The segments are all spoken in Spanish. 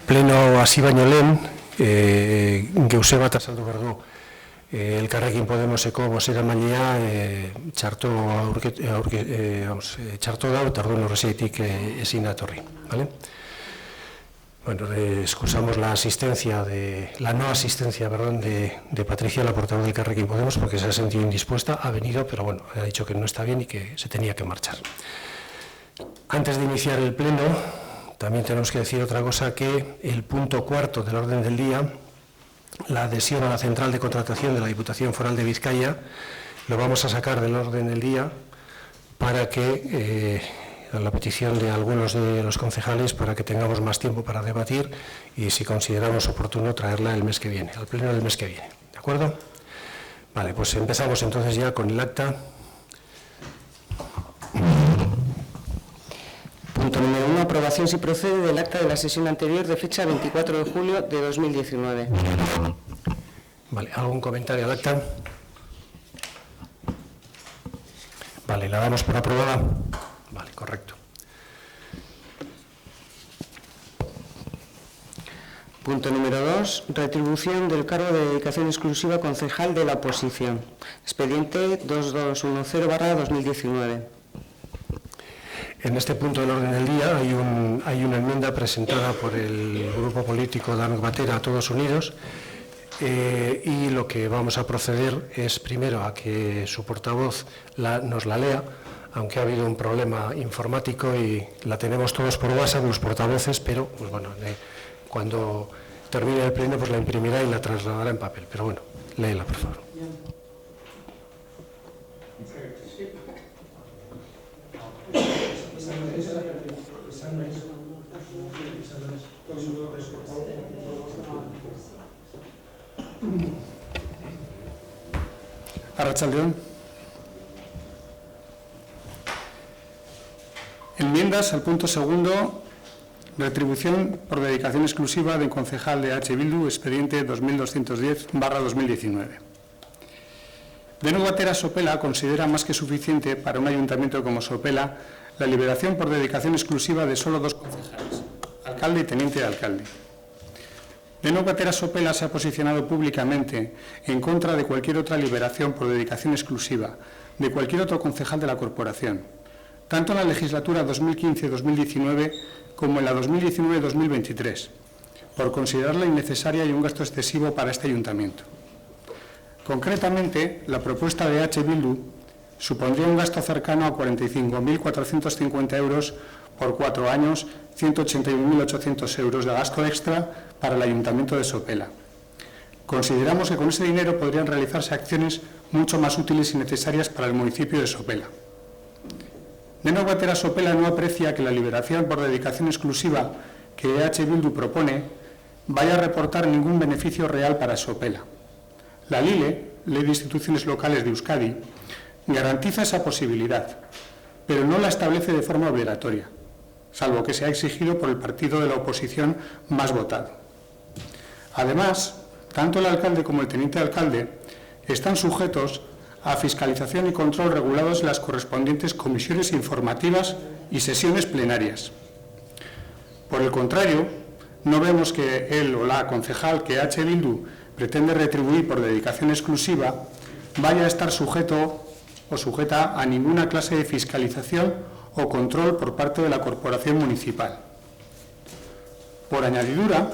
pleno hasi baino lehen, geuse bat azaldu behar du. Elkarrekin Podemoseko bozeramailea txarto da, eta orduan horrexegatik ezin atorri. Bueno, excusamos la no asistencia de Patricia, la portavoz del Elkarrekin Podemos, porque se ha sentido indispuesta, ha venido, pero bueno, ha dicho que no está bien y que se tenía que marchar. Antes de iniciar el pleno, también tenemos que decir otra cosa, que el punto cuarto del orden del día, la adhesión a la central de contratación de la Diputación Foral de Vizcaya, lo vamos a sacar del orden del día para que, a la petición de algunos de los concejales, para que tengamos más tiempo para debatir y, si consideramos oportuno, traerla el mes que viene, al pleno del mes que viene. ¿De acuerdo? Vale, pues empezamos entonces ya con el acta. Punto número 1. Aprobación, si procede, del acta de la sesión anterior de fecha 24 de julio de 2019. Vale, ¿algún comentario al acta? Vale, ¿la damos por aprobada? Vale, correcto. Punto número 2. Retribución del cargo de dedicación exclusiva concejal de la oposición. Expediente 2210/2019. En este punto del orden del día hay una enmienda presentada por el grupo político Danok Batera, Todos Unidos, y lo que vamos a proceder es primero a que su portavoz nos la lea, aunque ha habido un problema informático y la tenemos todos por WhatsApp, los portavoces, pero pues bueno, cuando termine el pleno pues la imprimirá y la trasladará en papel. Pero bueno, léela, por favor. Arratsaldeon. Enmiendas al punto segundo, retribución por dedicación exclusiva de concejal de H. Bildu, expediente 2210/2019. Danok Batera Sopela considera más que suficiente para un ayuntamiento como Sopela la liberación por dedicación exclusiva de solo 2 concejales, alcalde y teniente de alcalde. Danok Batera Sopela se ha posicionado públicamente en contra de cualquier otra liberación por dedicación exclusiva de cualquier otro concejal de la corporación, tanto en la legislatura 2015-2019 como en la 2019-2023, por considerarla innecesaria y un gasto excesivo para este ayuntamiento. Concretamente, la propuesta de H. Bildu supondría un gasto cercano a 45.450 euros por 4 años, 181.800 euros de gasto extra para el Ayuntamiento de Sopela. Consideramos que con ese dinero podrían realizarse acciones mucho más útiles y necesarias para el municipio de Sopela. Danok Batera Sopela no aprecia que la liberación por dedicación exclusiva que H. Bildu propone vaya a reportar ningún beneficio real para Sopela. La LILE, Ley de Instituciones Locales de Euskadi, garantiza esa posibilidad, pero no la establece de forma obligatoria, salvo que sea exigido por el partido de la oposición más votado. Además, tanto el alcalde como el teniente alcalde están sujetos a fiscalización y control regulados en las correspondientes comisiones informativas y sesiones plenarias. Por el contrario, no vemos que él o la concejal que H. Bildu pretende retribuir por dedicación exclusiva vaya a estar sujeto o sujeta a ninguna clase de fiscalización o control por parte de la corporación municipal. Por añadidura,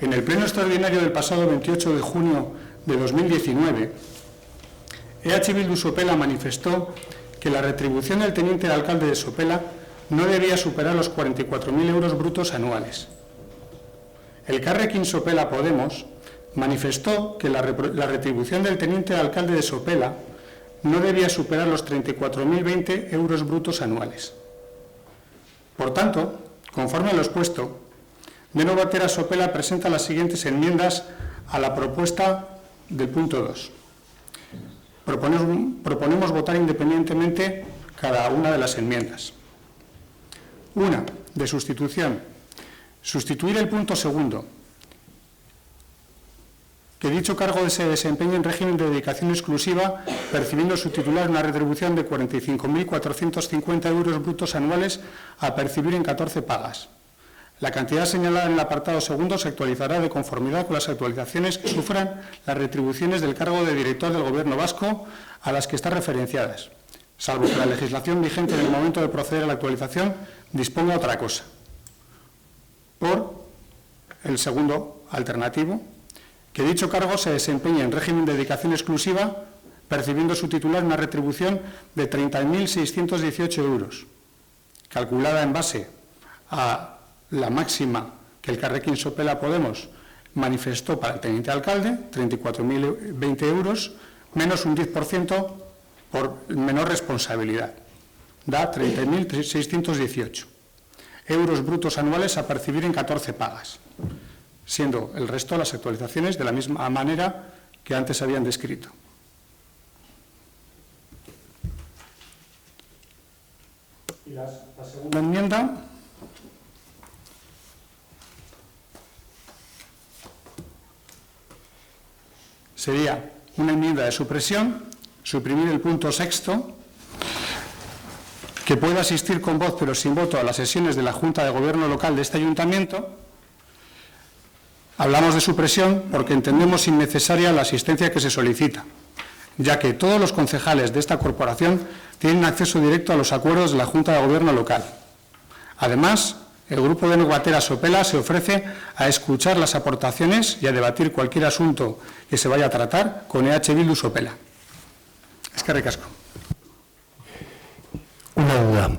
en el pleno extraordinario del pasado 28 de junio de 2019, EH Bildu Sopela manifestó que la retribución del teniente de alcalde de Sopela no debía superar los 44.000 euros brutos anuales. Elkarrekin Sopela Podemos manifestó que la retribución del teniente de alcalde de Sopela no debía superar los 34.020 euros brutos anuales. Por tanto, conforme a lo expuesto, Danok Batera Sopela presenta las siguientes enmiendas a la propuesta del punto 2. Proponemos votar independientemente cada una de las enmiendas. Una, de sustitución. Sustituir el punto segundo, que dicho cargo se desempeñe en régimen de dedicación exclusiva, percibiendo su titular una retribución de 45.450 euros brutos anuales a percibir en 14 pagas. La cantidad señalada en el apartado segundo se actualizará de conformidad con las actualizaciones que sufran las retribuciones del cargo de director del Gobierno vasco a las que están referenciadas, salvo que la legislación vigente en el momento de proceder a la actualización disponga otra cosa. Por el segundo alternativo, que dicho cargo se desempeñe en régimen de dedicación exclusiva, percibiendo su titular una retribución de 30.618 euros, calculada en base a la máxima que el Elkarrekin Sopela Podemos manifestó para el teniente alcalde, 34.020 euros, menos un 10% por menor responsabilidad. Da 30.618 euros brutos anuales a percibir en 14 pagas, siendo el resto las actualizaciones de la misma manera que antes habían descrito. Y la segunda enmienda sería una enmienda de supresión, suprimir el punto sexto, que pueda asistir con voz pero sin voto a las sesiones de la Junta de Gobierno Local de este Ayuntamiento. Hablamos de supresión porque entendemos innecesaria la asistencia que se solicita, ya que todos los concejales de esta corporación tienen acceso directo a los acuerdos de la Junta de Gobierno Local. Además, el Grupo de Nubatera Sopela se ofrece a escuchar las aportaciones y a debatir cualquier asunto que se vaya a tratar con EH Bildu Sopela. Eskerrik asko. Una duda.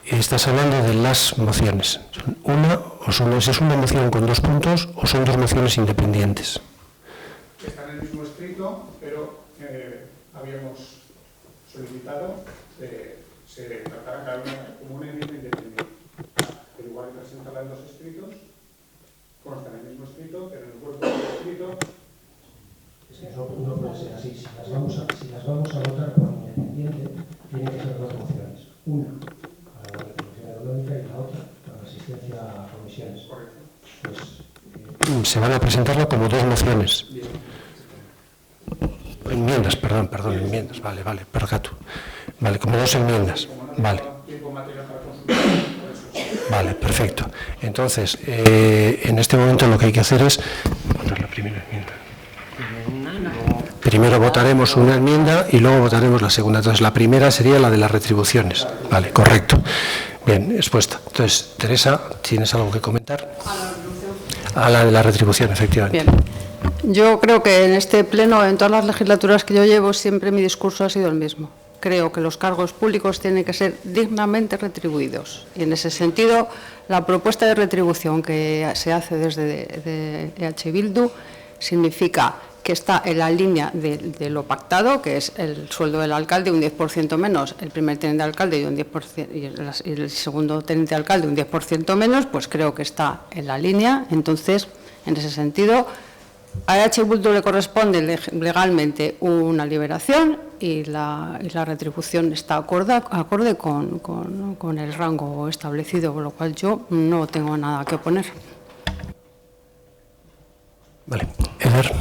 Estás hablando de las mociones. ¿Es una moción con 2 puntos o son 2 mociones independientes? Están en el mismo escrito, pero habíamos solicitado que se tratara cada una como una enmienda independiente. Pero igual que presentarla en 2 escritos, consta en el mismo escrito, pero en el cuerpo del escrito. Es que no puede ser así. Si las vamos a votar como independiente, tienen que ser 2 mociones. Una para la retribución económica y la otra para la asistencia a comisiones. Correcto. Pues, se van a presentarlo como 2 mociones. Enmiendas, perdón, enmiendas. Vale, perfecto. Vale, como 2 enmiendas. Vale. Vale, perfecto. Entonces, en este momento lo que hay que hacer es votar la primera enmienda. Primero votaremos una enmienda y luego votaremos la segunda. Entonces, la primera sería la de las retribuciones. Vale, correcto. Bien, expuesta. Entonces, Teresa, ¿tienes algo que comentar? A la de la retribución, efectivamente. Bien. Yo creo que en este pleno, en todas las legislaturas que yo llevo, siempre mi discurso ha sido el mismo. Creo que los cargos públicos tienen que ser dignamente retribuidos. Y en ese sentido, la propuesta de retribución que se hace desde EH Bildu significa que está en la línea de lo pactado, que es el sueldo del alcalde un 10% menos, el primer teniente de alcalde y un 10%, y el segundo teniente de alcalde un 10% menos, pues creo que está en la línea. Entonces, en ese sentido, a EH Bildu le corresponde legalmente una liberación y la retribución está acorde con el rango establecido, con lo cual yo no tengo nada que oponer. Vale, Eder.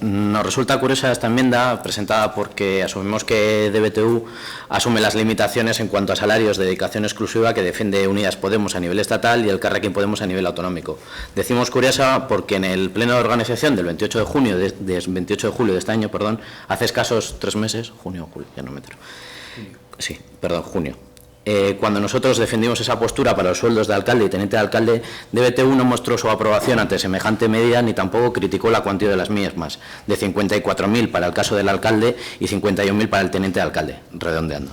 Nos resulta curiosa esta enmienda presentada porque asumimos que DBTU asume las limitaciones en cuanto a salarios de dedicación exclusiva que defiende Unidas Podemos a nivel estatal y el Elkarrekin Podemos a nivel autonómico. Decimos curiosa porque en el pleno de organización del 28 de julio de este año, hace escasos 3 meses, junio, cuando nosotros defendimos esa postura para los sueldos de alcalde y teniente de alcalde, DBTU no mostró su aprobación ante semejante medida ni tampoco criticó la cuantía de las mismas, de 54.000 para el caso del alcalde y 51.000 para el teniente de alcalde, redondeando.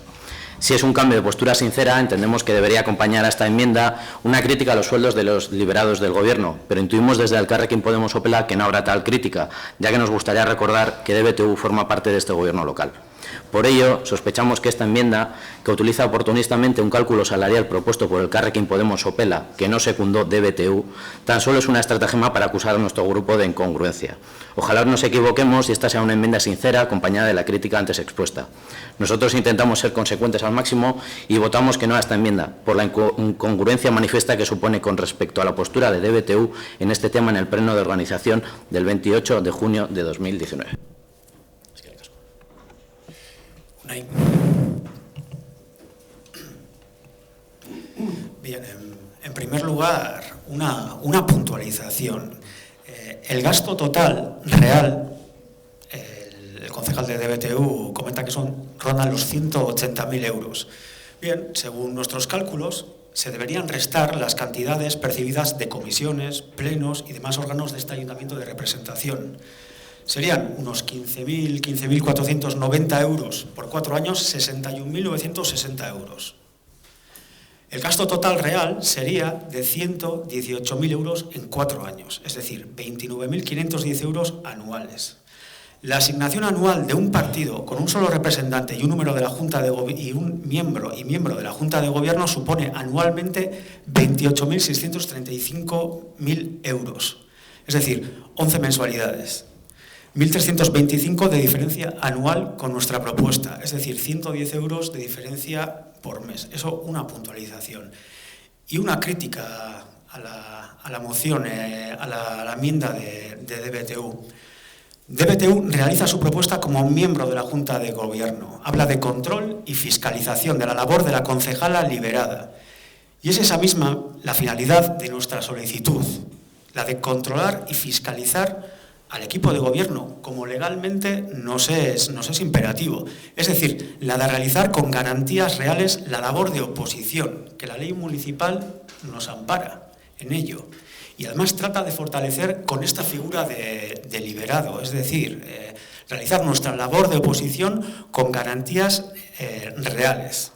Si es un cambio de postura sincera, entendemos que debería acompañar a esta enmienda una crítica a los sueldos de los liberados del Gobierno, pero intuimos desde el Elkarrekin Podemos Sopela que no habrá tal crítica, ya que nos gustaría recordar que DBTU forma parte de este Gobierno local. Por ello, sospechamos que esta enmienda, que utiliza oportunistamente un cálculo salarial propuesto por el Elkarrekin Podemos Sopela, que no secundó DBTU, tan solo es una estratagema para acusar a nuestro grupo de incongruencia. Ojalá nos equivoquemos y esta sea una enmienda sincera, acompañada de la crítica antes expuesta. Nosotros intentamos ser consecuentes al máximo y votamos que no a esta enmienda, por la incongruencia manifiesta que supone con respecto a la postura de DBTU en este tema en el pleno de organización del 28 de junio de 2019. Bien, en primer lugar, una puntualización. El gasto total real, el concejal de DBTU comenta que rondan los 180.000 euros. Bien, según nuestros cálculos, se deberían restar las cantidades percibidas de comisiones, plenos y demás órganos de este ayuntamiento de representación. Serían unos 15.490 euros por 4 años, 61.960 euros. El gasto total real sería de 118.000 euros en 4 años, es decir, 29.510 euros anuales. La asignación anual de un partido con un solo representante y un número de la Junta de y un miembro de la Junta de Gobierno supone anualmente 28.635.000 euros, es decir, 11 mensualidades. 1.325 de diferencia anual con nuestra propuesta, es decir, 110 euros de diferencia por mes. Eso, una puntualización. Y una crítica a la moción, a la enmienda de DBTU. DBTU realiza su propuesta como miembro de la Junta de Gobierno. Habla de control y fiscalización de la labor de la concejala liberada. Y es esa misma la finalidad de nuestra solicitud, la de controlar y fiscalizar al equipo de gobierno, como legalmente nos es imperativo. Es decir, la de realizar con garantías reales la labor de oposición, que la ley municipal nos ampara en ello. Y además trata de fortalecer con esta figura de liberado, es decir, realizar nuestra labor de oposición con garantías reales.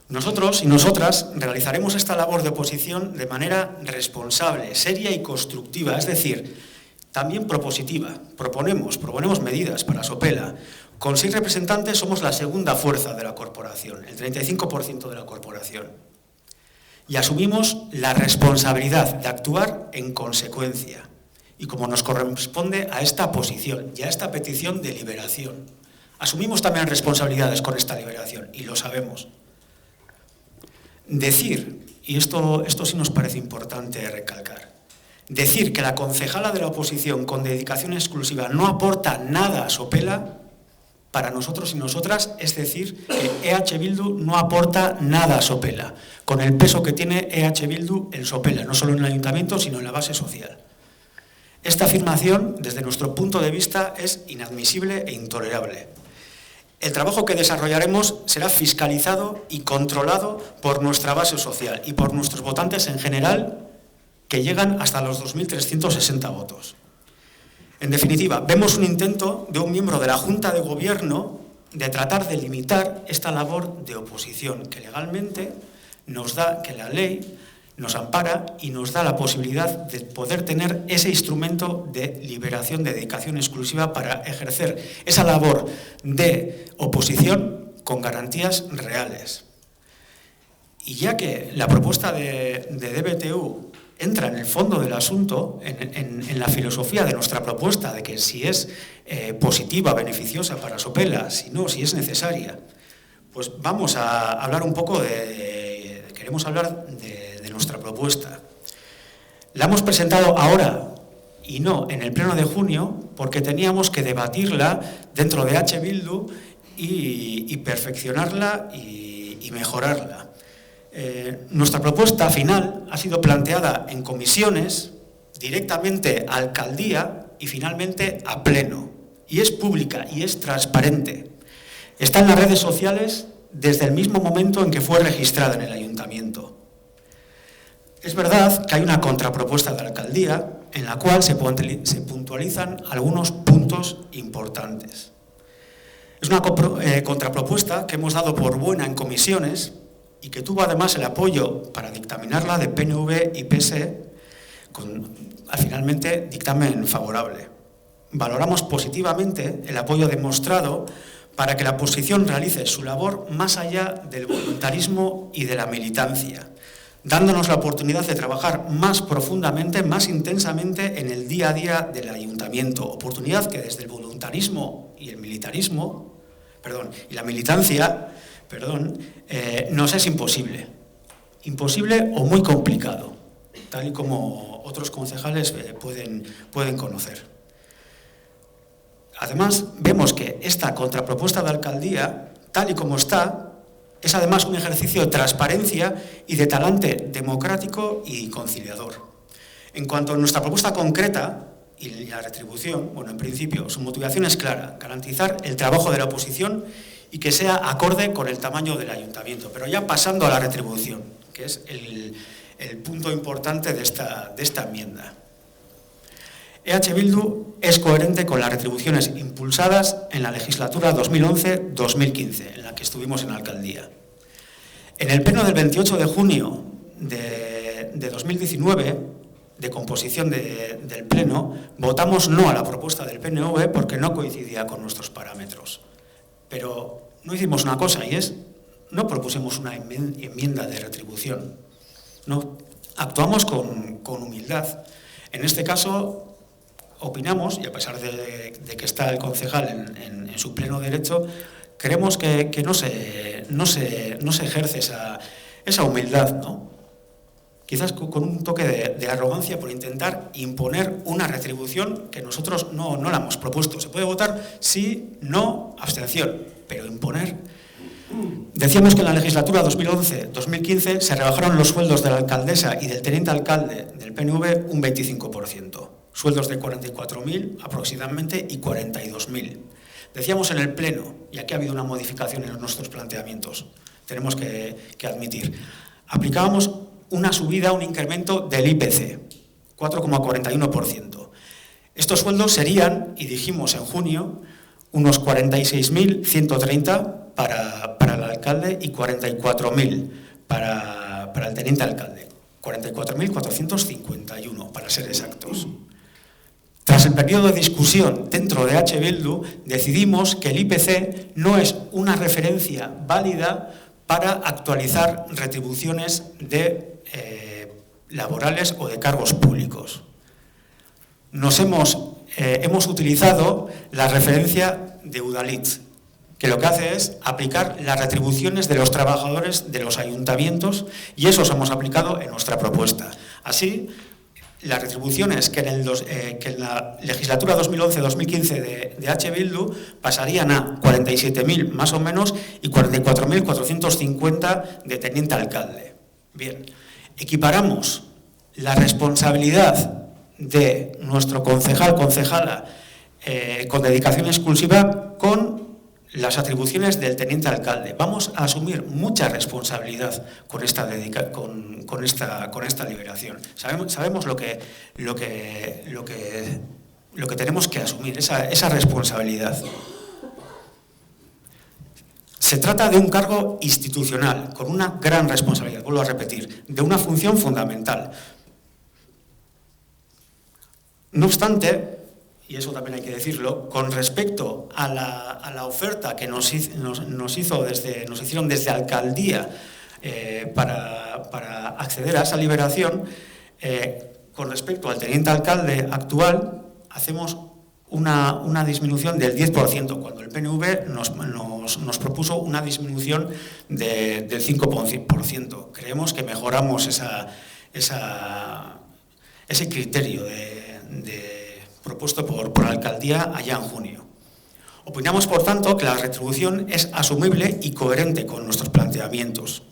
Nosotros y nosotras realizaremos esta labor de oposición de manera responsable, seria y constructiva, es decir, también propositiva. Proponemos medidas para Sopela. Con 6 representantes somos la segunda fuerza de la corporación, el 35% de la corporación. Y asumimos la responsabilidad de actuar en consecuencia, y como nos corresponde a esta posición y a esta petición de liberación. Asumimos también responsabilidades con esta liberación, y lo sabemos. Decir, y esto sí nos parece importante recalcar, decir que la concejala de la oposición con dedicación exclusiva no aporta nada a Sopela, para nosotros y nosotras, es decir, que EH Bildu no aporta nada a Sopela, con el peso que tiene EH Bildu en Sopela, no solo en el ayuntamiento, sino en la base social. Esta afirmación, desde nuestro punto de vista, es inadmisible e intolerable. El trabajo que desarrollaremos será fiscalizado y controlado por nuestra base social y por nuestros votantes en general, que llegan hasta los 2.360 votos. En definitiva, vemos un intento de un miembro de la Junta de Gobierno de tratar de limitar esta labor de oposición que legalmente nos da, que la ley nos ampara y nos da la posibilidad de poder tener ese instrumento de liberación, de dedicación exclusiva para ejercer esa labor de oposición con garantías reales. Y ya que la propuesta de DBTU entra en el fondo del asunto, en la filosofía de nuestra propuesta, de que si es positiva, beneficiosa para Sopela, si no, si es necesaria, pues vamos a hablar un poco queremos hablar de nuestra propuesta. La hemos presentado ahora y no en el pleno de junio, porque teníamos que debatirla dentro de EH Bildu y perfeccionarla y mejorarla. Nuestra propuesta final ha sido planteada en comisiones, directamente a alcaldía y finalmente a pleno. Y es pública y es transparente. Está en las redes sociales desde el mismo momento en que fue registrada en el ayuntamiento. Es verdad que hay una contrapropuesta de alcaldía en la cual se puntualizan algunos puntos importantes. Es una contrapropuesta que hemos dado por buena en comisiones y que tuvo además el apoyo para dictaminarla de PNV y PSE, con finalmente dictamen favorable. Valoramos positivamente el apoyo demostrado para que la oposición realice su labor más allá del voluntarismo y de la militancia, dándonos la oportunidad de trabajar más profundamente, más intensamente en el día a día del ayuntamiento, oportunidad que desde el voluntarismo y el militarismo, y la militancia, nos es imposible o muy complicado, tal y como otros concejales pueden conocer. Además, vemos que esta contrapropuesta de alcaldía, tal y como está, Es además un ejercicio de transparencia y de talante democrático y conciliador. En cuanto a nuestra propuesta concreta y la retribución, bueno, en principio, su motivación es clara: garantizar el trabajo de la oposición y que sea acorde con el tamaño del ayuntamiento. Pero ya pasando a la retribución, que es el punto importante de esta enmienda. EH Bildu es coherente con las retribuciones impulsadas en la legislatura 2011-2015, en la que estuvimos en la alcaldía. En el pleno del 28 de junio de 2019, de composición del pleno, votamos no a la propuesta del PNV porque no coincidía con nuestros parámetros. Pero no hicimos una cosa, y es, no propusimos una enmienda de retribución. No, actuamos con humildad. En este caso, opinamos, y a pesar de que está el concejal en su pleno derecho, creemos que no se ejerce esa humildad, ¿no? Quizás con un toque de arrogancia por intentar imponer una retribución que nosotros no la hemos propuesto. Se puede votar sí, no, abstención, pero imponer. Decíamos que en la legislatura 2011-2015 se rebajaron los sueldos de la alcaldesa y del teniente alcalde del PNV un 25%. Sueldos de 44.000 aproximadamente y 42.000. Decíamos en el pleno, y aquí ha habido una modificación en nuestros planteamientos, tenemos que admitir, aplicábamos una subida, un incremento del IPC, 4,41%. Estos sueldos serían, y dijimos en junio, unos 46.130 para el alcalde y 44.000 para el teniente alcalde. 44.451, para ser exactos. Tras el periodo de discusión dentro de EH Bildu, decidimos que el IPC no es una referencia válida para actualizar retribuciones laborales o de cargos públicos. Hemos utilizado la referencia de Udalhitz, que lo que hace es aplicar las retribuciones de los trabajadores de los ayuntamientos, y eso hemos aplicado en nuestra propuesta. Así, las retribuciones que en la legislatura 2011-2015 de EH Bildu pasarían a 47.000 más o menos y 44.450 de teniente alcalde. Bien, equiparamos la responsabilidad de nuestro concejala con dedicación exclusiva con las atribuciones del teniente alcalde. Vamos a asumir mucha responsabilidad con esta liberación. Sabemos lo que tenemos que asumir, esa responsabilidad. Se trata de un cargo institucional, con una gran responsabilidad, vuelvo a repetir, de una función fundamental. No obstante, y eso también hay que decirlo, con respecto a la oferta que nos hicieron desde alcaldía para acceder a esa liberación, con respecto al teniente alcalde actual, hacemos una disminución del 10%, cuando el PNV nos propuso una disminución del 5%. Creemos que mejoramos ese criterio propuesto por la alcaldía allá en junio. Opinamos, por tanto, que la retribución es asumible y coherente con nuestros planteamientos.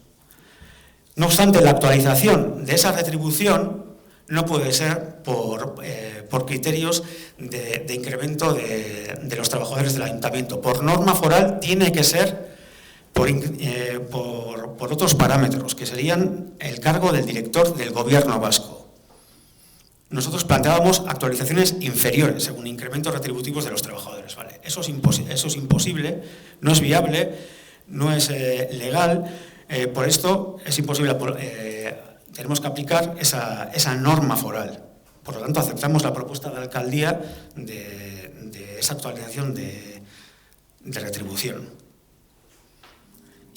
No obstante, la actualización de esa retribución no puede ser por criterios de incremento de los trabajadores del ayuntamiento. Por norma foral tiene que ser por otros parámetros, que serían el cargo del director del Gobierno vasco. Nosotros planteábamos actualizaciones inferiores según incrementos retributivos de los trabajadores. ¿Vale? Eso es imposible, no es viable, no es legal. Por esto es imposible. Tenemos que aplicar esa norma foral. Por lo tanto, aceptamos la propuesta de la alcaldía de esa actualización de retribución.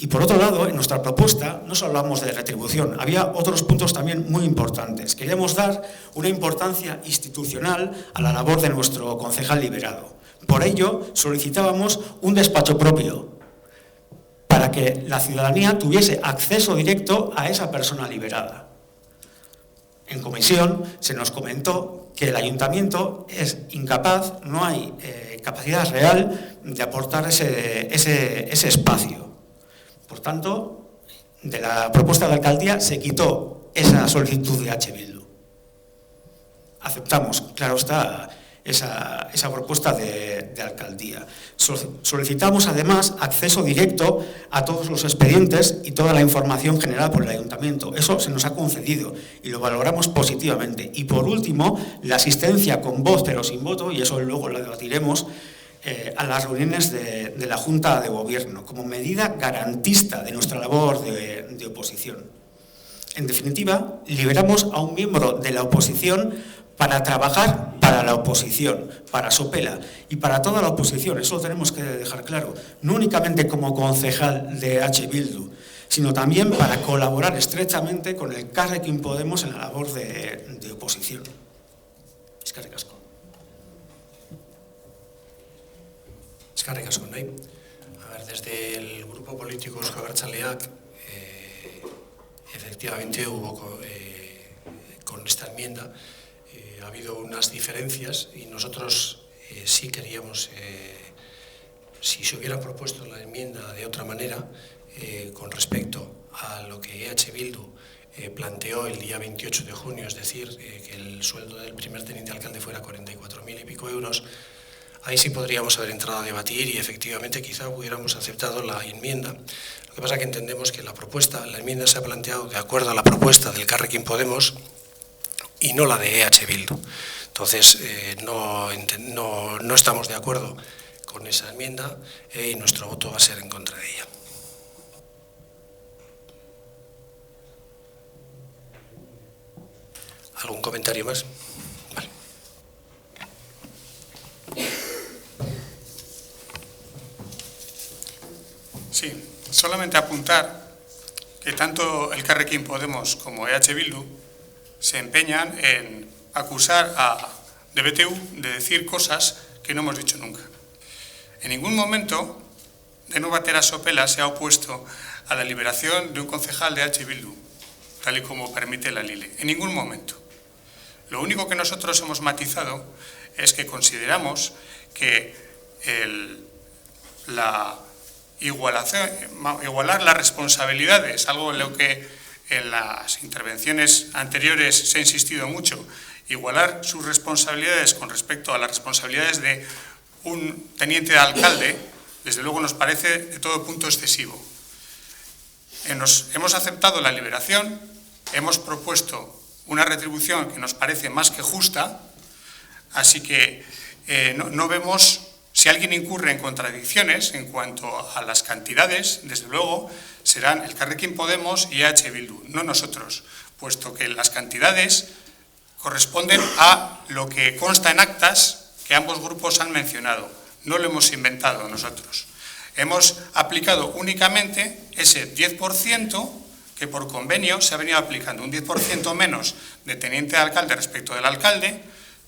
Y por otro lado, en nuestra propuesta no solo hablamos de retribución, había otros puntos también muy importantes. Queríamos dar una importancia institucional a la labor de nuestro concejal liberado. Por ello, solicitábamos un despacho propio para que la ciudadanía tuviese acceso directo a esa persona liberada. En comisión se nos comentó que el ayuntamiento es incapaz, no hay capacidad real de aportar ese espacio. Por tanto, de la propuesta de alcaldía se quitó esa solicitud de H. Bildu. Aceptamos, claro está, esa propuesta de alcaldía. Solicitamos además acceso directo a todos los expedientes y toda la información generada por el ayuntamiento. Eso se nos ha concedido y lo valoramos positivamente. Y por último, la asistencia con voz pero sin voto, y eso luego lo debatiremos, a las reuniones de la Junta de Gobierno, como medida garantista de nuestra labor de oposición. En definitiva, liberamos a un miembro de la oposición para trabajar para la oposición, para Sopela y para toda la oposición. Eso lo tenemos que dejar claro, no únicamente como concejal de H. Bildu, sino también para colaborar estrechamente con el Elkarrekin Podemos en la labor de oposición. Eskerrik asko. Eskerrik asko, nahi. A ver, desde el grupo político Euzko Abertzaleak, efectivamente hubo con esta enmienda ha habido unas diferencias y nosotros sí queríamos, si se hubiera propuesto la enmienda de otra manera, con respecto a lo que EH Bildu planteó el día 28 de junio, es decir, que el sueldo del primer teniente alcalde fuera 44.000 y pico euros, ahí sí podríamos haber entrado a debatir y efectivamente quizá hubiéramos aceptado la enmienda. Lo que pasa es que entendemos que la enmienda se ha planteado de acuerdo a la propuesta del Elkarrekin Podemos y no la de EH Bildu. Entonces, no estamos de acuerdo con esa enmienda y nuestro voto va a ser en contra de ella. ¿Algún comentario más? Vale. Sí, solamente apuntar que tanto el Elkarrekin Podemos como EH Bildu se empeñan en acusar a DBTU de decir cosas que no hemos dicho nunca. En ningún momento de Nueva Tera Sopela se ha opuesto a la liberación de un concejal de H. Bildu, tal y como permite la LILE. En ningún momento. Lo único que nosotros hemos matizado es que consideramos que igualar las responsabilidades, algo en lo que en las intervenciones anteriores se ha insistido mucho, igualar sus responsabilidades con respecto a las responsabilidades de un teniente de alcalde, desde luego nos parece de todo punto excesivo. Hemos aceptado la liberación, hemos propuesto una retribución que nos parece más que justa, así que no vemos si alguien incurre en contradicciones en cuanto a las cantidades, desde luego serán el Elkarrekin Podemos y EH Bildu, no nosotros, puesto que las cantidades corresponden a lo que consta en actas que ambos grupos han mencionado, no lo hemos inventado nosotros. Hemos aplicado únicamente ese 10% que por convenio se ha venido aplicando, un 10% menos de teniente de alcalde respecto del alcalde,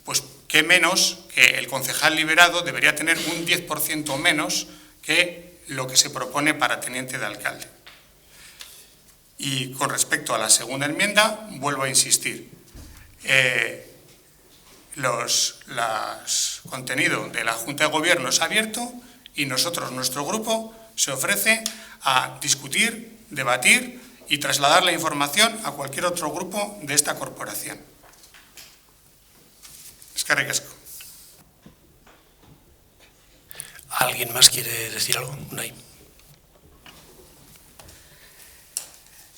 pues qué menos que el concejal liberado debería tener un 10% menos que lo que se propone para teniente de alcalde. Y con respecto a la segunda enmienda, vuelvo a insistir, contenido de la Junta de Gobierno es abierto y nuestro grupo, se ofrece a discutir, debatir y trasladar la información a cualquier otro grupo de esta corporación. Eskerrik asko. ¿Alguien más quiere decir algo? Unai.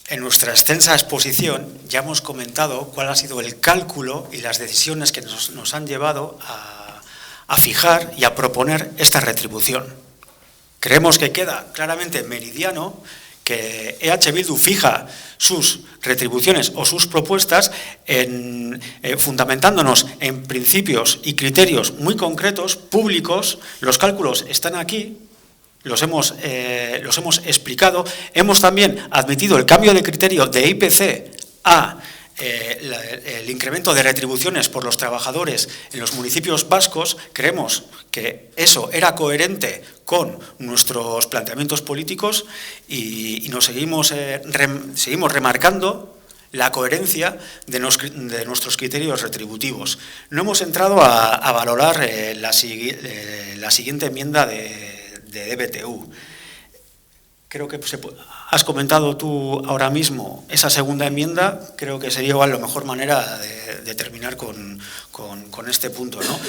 En nuestra extensa exposición ya hemos comentado cuál ha sido el cálculo y las decisiones que nos han llevado a fijar y a proponer esta retribución. Creemos que queda claramente meridiano que EH Bildu fija sus retribuciones o sus propuestas fundamentándonos en principios y criterios muy concretos, públicos. Los cálculos están aquí. Los hemos explicado. Hemos también admitido el cambio de criterio de IPC a el incremento de retribuciones por los trabajadores en los municipios vascos. Creemos que eso era coherente con nuestros planteamientos políticos y nos seguimos remarcando la coherencia de nuestros criterios retributivos. No hemos entrado a valorar la siguiente enmienda de DBTU. creo que has comentado tú ahora mismo esa segunda enmienda, creo que sería igual la mejor manera de terminar con este punto, ¿no?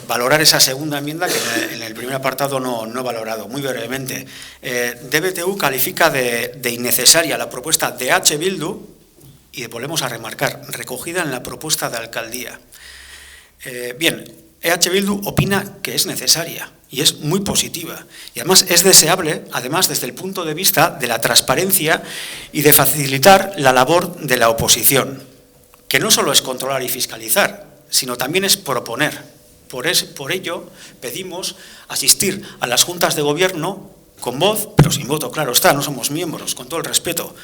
Valorar esa segunda enmienda que en el primer apartado no he valorado, muy brevemente. DBTU califica de innecesaria la propuesta de H. Bildu, y volvemos a remarcar, recogida en la propuesta de alcaldía. Bien, EH Bildu opina que es necesaria y es muy positiva. Y además es deseable, además desde el punto de vista de la transparencia y de facilitar la labor de la oposición, que no solo es controlar y fiscalizar, sino también es proponer. Por ello pedimos asistir a las juntas de gobierno con voz, pero sin voto, claro está, no somos miembros, con todo el respeto.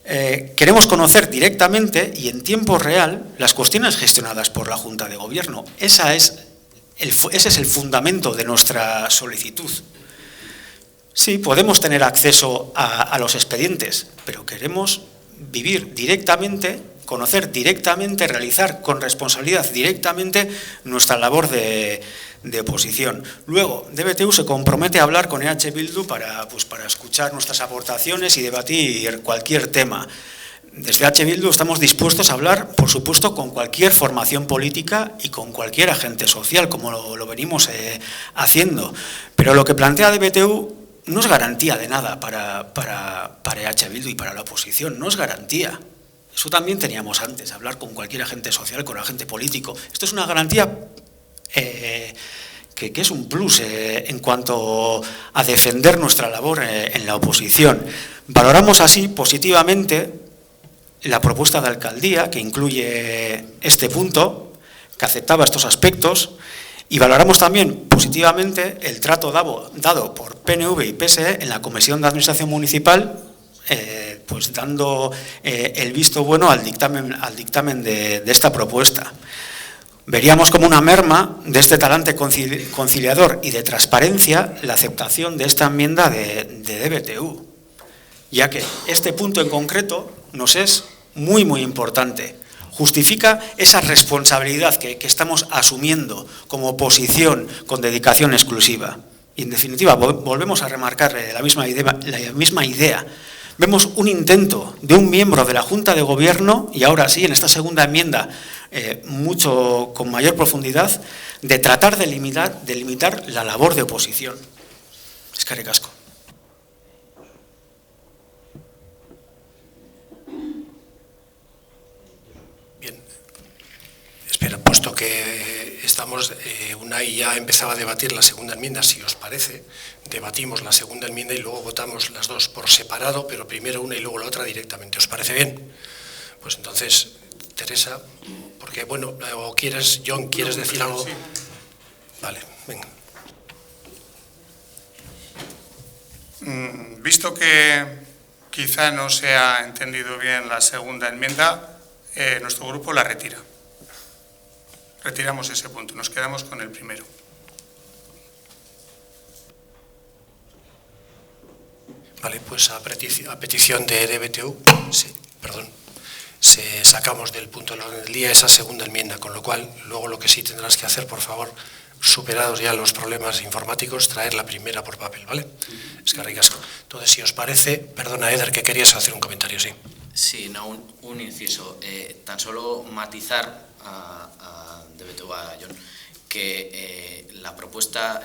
Queremos conocer directamente y en tiempo real las cuestiones gestionadas por la Junta de Gobierno. Ese es el fundamento de nuestra solicitud. Sí, podemos tener acceso a los expedientes, pero queremos vivir directamente, conocer directamente, realizar con responsabilidad directamente nuestra labor de oposición. Luego, DBTU se compromete a hablar con EH Bildu para escuchar nuestras aportaciones y debatir cualquier tema. Desde EH Bildu estamos dispuestos a hablar, por supuesto, con cualquier formación política y con cualquier agente social, como lo venimos haciendo. Pero lo que plantea DBTU no es garantía de nada para EH Bildu y para la oposición, no es garantía. Eso también teníamos antes, hablar con cualquier agente social, con agente político. Esto es una garantía que es un plus en cuanto a defender nuestra labor en la oposición. Valoramos así positivamente la propuesta de alcaldía, que incluye este punto, que aceptaba estos aspectos, y valoramos también positivamente el trato dado por PNV y PSE en la Comisión de Administración Municipal, pues dando el visto bueno al dictamen de esta propuesta. Veríamos como una merma de este talante conciliador y de transparencia la aceptación de esta enmienda de DBTU, ya que este punto en concreto nos es muy, muy importante. Justifica esa responsabilidad que estamos asumiendo como oposición con dedicación exclusiva. Y en definitiva, volvemos a remarcar la misma idea. Vemos un intento de un miembro de la Junta de Gobierno, y ahora sí, en esta segunda enmienda, con mayor profundidad, de tratar de limitar la labor de oposición. Eskerrik asko. Bien. Espera, puesto que estamos, Unai ya empezaba a debatir la segunda enmienda, si os parece, debatimos la segunda enmienda y luego votamos las dos por separado, pero primero una y luego la otra directamente. ¿Os parece bien? Pues entonces, Teresa, porque, bueno, o quieres, John, ¿quieres decir algo? Sí. Vale, venga. Visto que quizá no se ha entendido bien la segunda enmienda, nuestro grupo la retira. Retiramos ese punto, nos quedamos con el primero. Vale, pues a petición de DBTU, sacamos del punto del orden del día esa segunda enmienda, con lo cual luego lo que sí tendrás que hacer, por favor, superados ya los problemas informáticos, traer la primera por papel, ¿vale? Eskerrik asko. Entonces, si os parece, perdona, Eder, que querías hacer un comentario, sí. Sí, no, un inciso. Tan solo matizar a DBTU, a John, que la propuesta,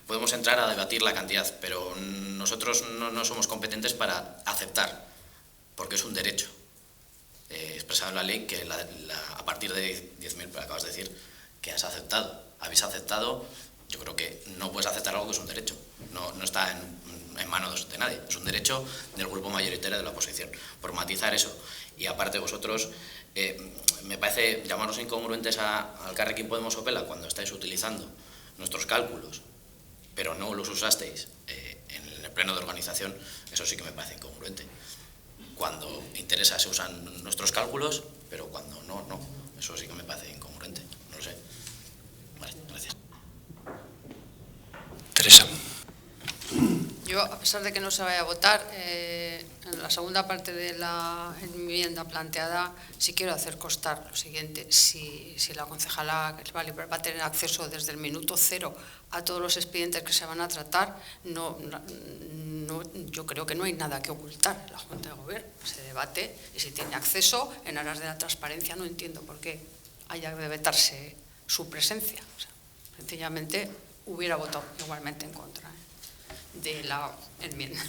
podemos entrar a debatir la cantidad, pero nosotros no somos competentes para aceptar, porque es un derecho expresado en la ley que a partir de 10.000, pero acabas de decir que habéis aceptado. Yo creo que no puedes aceptar algo que es un derecho, no está en manos de nadie, es un derecho del grupo mayoritario de la oposición. Por matizar eso, y aparte vosotros, me parece llamaros incongruentes al Carrequín Podemos Opela cuando estáis utilizando nuestros cálculos, pero no los usasteis en el pleno de organización. Eso sí que me parece incongruente. Cuando interesa se usan nuestros cálculos, pero cuando no. Eso sí que me parece incongruente. No lo sé. Vale, gracias. Teresa. Yo, a pesar de que no se vaya a votar, en la segunda parte de la enmienda planteada sí quiero hacer constar lo siguiente. Si la concejala va a tener acceso desde el minuto cero a todos los expedientes que se van a tratar, yo creo que no hay nada que ocultar en la Junta de Gobierno. Se debate y si tiene acceso, en aras de la transparencia, no entiendo por qué haya de vetarse su presencia. O sea, sencillamente hubiera votado igualmente en contra de la enmienda.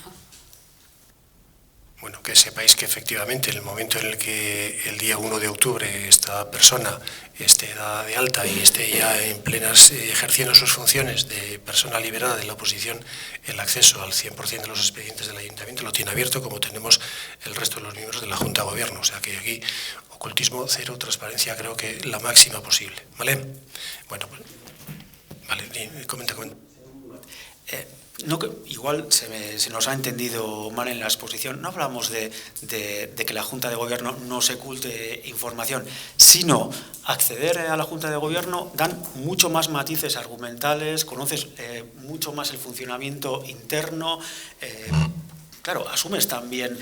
Bueno, que sepáis que efectivamente en el momento en el que el día 1 de octubre esta persona esté dada de alta y esté ya en plenas ejerciendo sus funciones de persona liberada de la oposición, el acceso al 100% de los expedientes del Ayuntamiento lo tiene abierto, como tenemos el resto de los miembros de la Junta de Gobierno. O sea que aquí ocultismo cero, transparencia creo que la máxima posible. ¿Vale? Bueno, pues, vale, comenta. Igual se nos ha entendido mal en la exposición. No hablamos de que la Junta de Gobierno no se oculte información, sino acceder a la Junta de Gobierno dan mucho más matices argumentales, conoces mucho más el funcionamiento interno. Claro, asumes también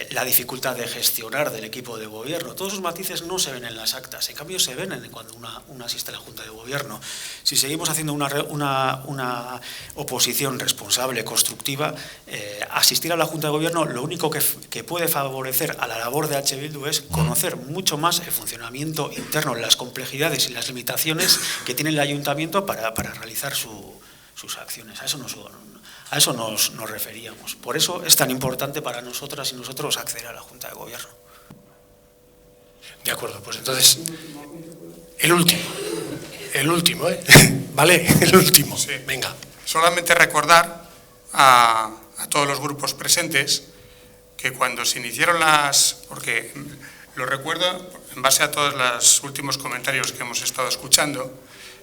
la dificultad de gestionar del equipo de gobierno. Todos esos matices no se ven en las actas, en cambio se ven cuando uno asiste a la Junta de Gobierno. Si seguimos haciendo una oposición responsable, constructiva, asistir a la Junta de Gobierno lo único que puede favorecer a la labor de H. Bildu es conocer mucho más el funcionamiento interno, las complejidades y las limitaciones que tiene el Ayuntamiento para realizar sus acciones. A eso nos referíamos. Por eso es tan importante para nosotras y nosotros acceder a la Junta de Gobierno. De acuerdo, pues entonces, el último, ¿vale? El último, sí. Venga. Solamente recordar a todos los grupos presentes que cuando se iniciaron porque lo recuerdo en base a todos los últimos comentarios que hemos estado escuchando,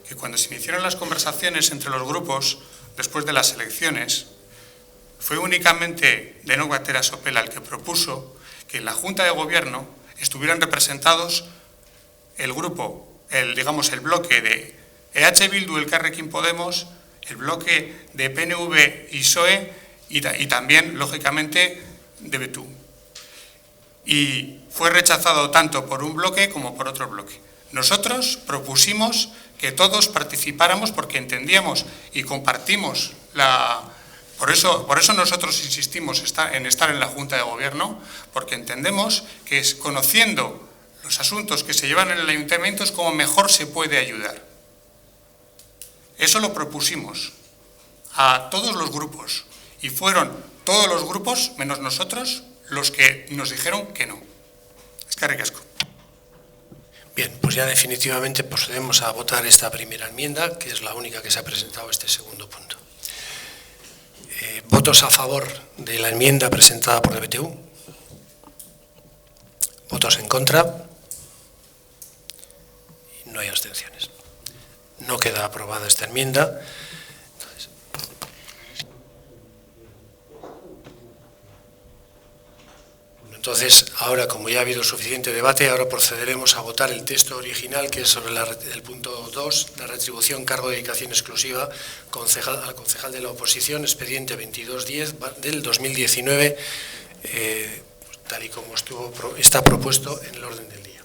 que cuando se iniciaron las conversaciones entre los grupos después de las elecciones, fue únicamente Deno Guatera Sopela el que propuso que en la Junta de Gobierno estuvieran representados el bloque de EH Bildu, Elkarrekin Podemos, el bloque de PNV y PSOE y también, lógicamente, de Betú. Y fue rechazado tanto por un bloque como por otro bloque. Nosotros propusimos que todos participáramos porque entendíamos y compartimos Por eso nosotros insistimos en estar en la Junta de Gobierno, porque entendemos que conociendo los asuntos que se llevan en el Ayuntamiento es como mejor se puede ayudar. Eso lo propusimos a todos los grupos y fueron todos los grupos, menos nosotros, los que nos dijeron que no. Eskerrik asko. Bien, pues ya definitivamente procedemos a votar esta primera enmienda, que es la única que se ha presentado a este segundo punto. ¿Votos a favor de la enmienda presentada por el BTU? ¿Votos en contra? No hay abstenciones. No queda aprobada esta enmienda. Entonces, ahora, como ya ha habido suficiente debate, ahora procederemos a votar el texto original, que es sobre el punto 2, la retribución, cargo de dedicación exclusiva al concejal de la oposición, expediente 2210 del 2019, tal y como está propuesto en el orden del día.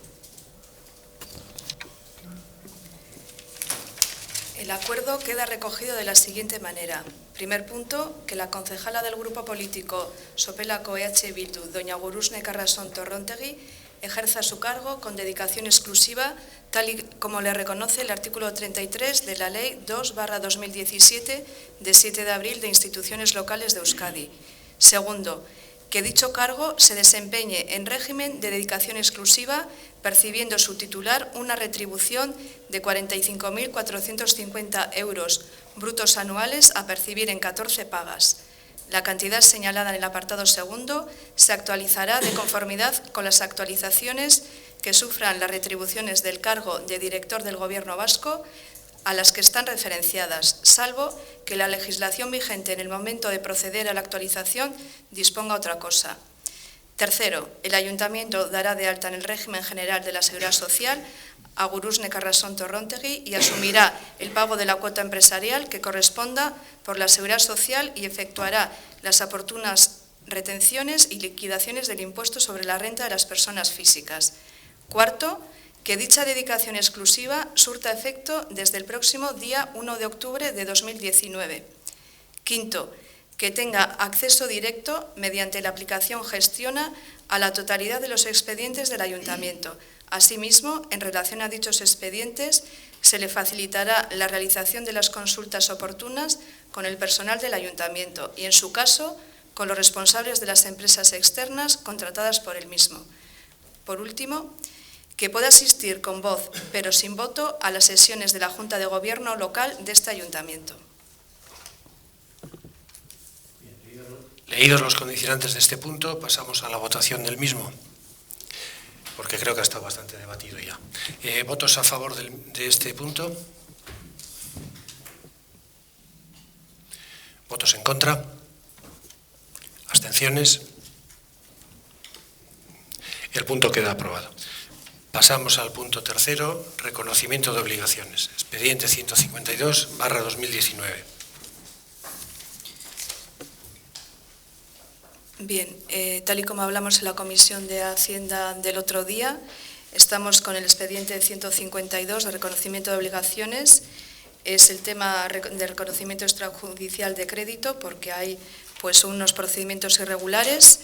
El acuerdo queda recogido de la siguiente manera. Primer punto, que la concejala del grupo político Sopelako EH Bildu, doña Gurusne Carrasón Torrontegui, ejerza su cargo con dedicación exclusiva, tal y como le reconoce el artículo 33 de la Ley 2/2017 de 7 de abril de instituciones locales de Euskadi. Segundo, que dicho cargo se desempeñe en régimen de dedicación exclusiva, percibiendo su titular una retribución de 45.450 euros brutos anuales a percibir en 14 pagas. La cantidad señalada en el apartado segundo se actualizará de conformidad con las actualizaciones que sufran las retribuciones del cargo de director del Gobierno vasco a las que están referenciadas, salvo que la legislación vigente en el momento de proceder a la actualización disponga otra cosa. Tercero, el Ayuntamiento dará de alta en el régimen general de la Seguridad Social a Gurusne Carrasón Torrontegui y asumirá el pago de la cuota empresarial que corresponda por la Seguridad Social y efectuará las oportunas retenciones y liquidaciones del impuesto sobre la renta de las personas físicas. Cuarto, que dicha dedicación exclusiva surta efecto desde el próximo día 1 de octubre de 2019. Quinto, que tenga acceso directo mediante la aplicación Gestiona a la totalidad de los expedientes del Ayuntamiento. Asimismo, en relación a dichos expedientes, se le facilitará la realización de las consultas oportunas con el personal del Ayuntamiento y, en su caso, con los responsables de las empresas externas contratadas por el mismo. Por último, que pueda asistir con voz, pero sin voto, a las sesiones de la Junta de Gobierno local de este Ayuntamiento. Leídos los condicionantes de este punto, pasamos a la votación del mismo, porque creo que ha estado bastante debatido ya. ¿Votos a favor de este punto? ¿Votos en contra? ¿Abstenciones? El punto queda aprobado. Pasamos al punto tercero, reconocimiento de obligaciones. Expediente 152/2019. Bien, tal y como hablamos en la Comisión de Hacienda del otro día, estamos con el expediente 152 de reconocimiento de obligaciones. Es el tema de reconocimiento extrajudicial de crédito, porque hay pues unos procedimientos irregulares.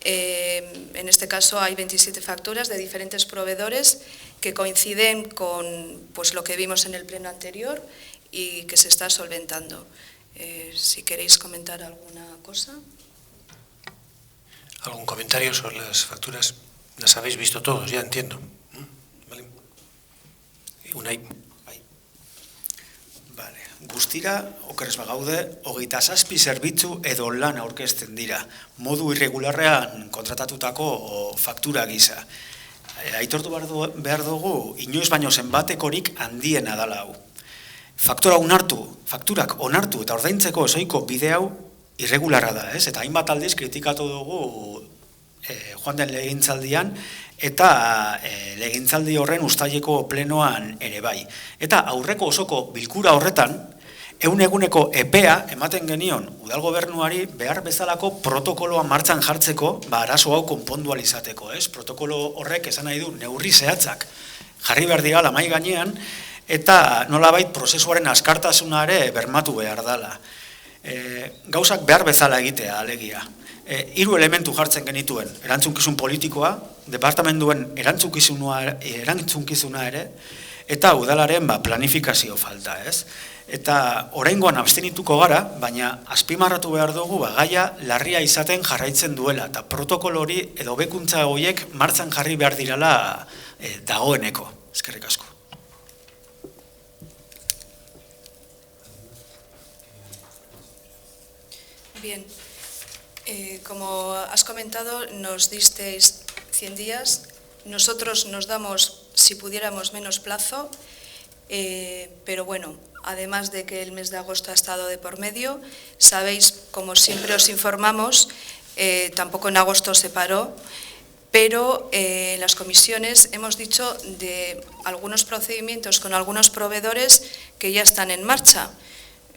En este caso hay 27 facturas de diferentes proveedores que coinciden con pues, lo que vimos en el pleno anterior y que se está solventando. Si queréis comentar alguna cosa. ¿Algún comentario sobre las facturas? Las habéis visto todos, ya entiendo. ¿Vale? Unai. Vale. Guztira, okerez bagaude, 27 zerbitzu edo lan aurkezten dira, modu irregularrean kontratatutako faktura gisa. Aitortu behar dugu, inoiz baino zenbatekorik handiena dala hau. Fakturak onartu eta ordaintzeko ezoiko bide hau irregularra da, ez? Eta hainbat aldiz kritikatu dugu joan den legegintzaldian eta legegintzaldi horren uztaileko plenoan ere bai. Eta aurreko osoko bilkura horretan, eguneko epea ematen genion udalgobernuari behar bezalako protokoloa martxan jartzeko, arazo hau konpondu ahal izateko, ez? Protokolo horrek esan nahi du neurri zehatzak jarri behar dira mahai gainean eta nolabait prozesuaren askartasuna ere bermatu behar dela. Gauzak behar bezala egitea, alegia. 3 elementu jartzen genituen, erantzunkizun politikoa, departamentuen erantzukizuna ere, eta udalaren planifikazio falta, ez? Eta oraingoan abstenituko gara, baina azpimarratu behar dugu gaia larria izaten jarraitzen duela, eta protokolo hori edo bekuntza horiek martxan jarri behar direla dagoeneko. Eskerrik asko. Bien, como has comentado, nos disteis 100 días. Nosotros nos damos, si pudiéramos, menos plazo, pero bueno, además de que el mes de agosto ha estado de por medio, sabéis, como siempre os informamos, tampoco en agosto se paró, pero en las comisiones hemos dicho de algunos procedimientos con algunos proveedores que ya están en marcha.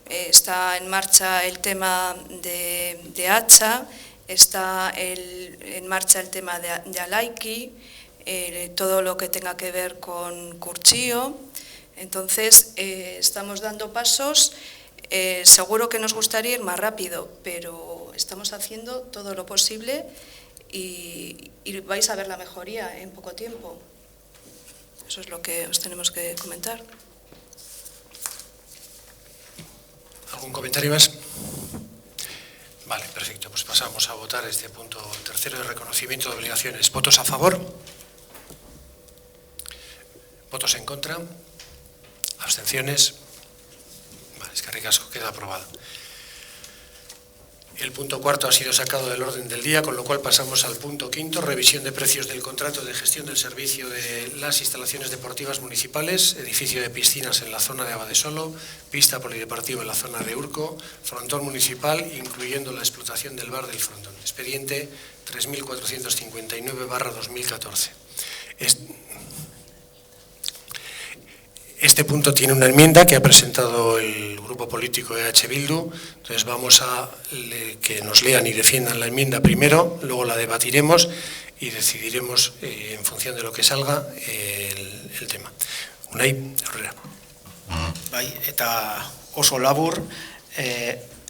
Está en marcha el tema de Hacha, está en marcha el tema de Alaiki, todo lo que tenga que ver con Curchío. Entonces, estamos dando pasos. Seguro que nos gustaría ir más rápido, pero estamos haciendo todo lo posible y vais a ver la mejoría en poco tiempo. Eso es lo que os tenemos que comentar. ¿Algún comentario más? Vale, perfecto. Pues pasamos a votar este punto tercero de reconocimiento de obligaciones. ¿Votos a favor? ¿Votos en contra? ¿Abstenciones? Vale, eskerrik asko, queda aprobado. El punto cuarto ha sido sacado del orden del día, con lo cual pasamos al punto quinto, revisión de precios del contrato de gestión del servicio de las instalaciones deportivas municipales, edificio de piscinas en la zona de Abadesolo, pista polideportiva en la zona de Urco, frontón municipal, incluyendo la explotación del bar del frontón. Expediente 3459/2014. Este punto tiene una enmienda que ha presentado el grupo político EH Bildu, entonces vamos a que nos lean y defiendan la enmienda primero, luego la debatiremos y decidiremos en función de lo que salga el tema. Unai, aurrera. Bai, eta oso labur,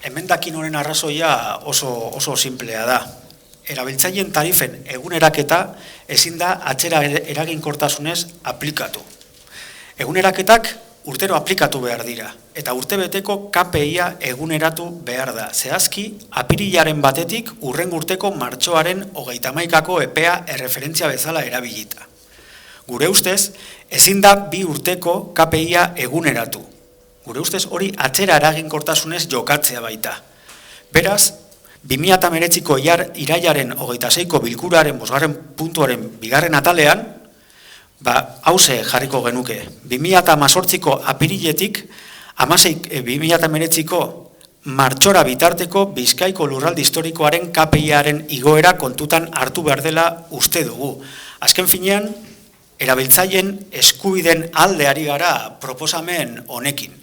emendakin honen arrazoia oso simplea da. Erabiltzaileen tarifen eguneraketa ezin da atzera eraginkortasunez aplikatu. Eguneraketak urtero aplikatu behar dira, eta urtebeteko KPI-a eguneratu behar da. Zehazki, apirilaren batetik hurrengo urteko martxoaren 31ko epea erreferentzia bezala erabilita. Gure ustez, ezin da 2 urteko KPI-a eguneratu. Gure ustez hori atzera eraginkortasunez jokatzea baita. Beraz, 2019ko irailaren 26ko bilkuraren 5. puntuaren 2. atalean, hauze jarriko genuke. 2018ko apiriletik 2019ko martxora bitarteko Bizkaiko lurralde historikoaren KPI-aren igoera kontutan hartu behar dela uste dugu. Azken finean, erabiltzaileen eskubideen aldeari gara proposamen honekin.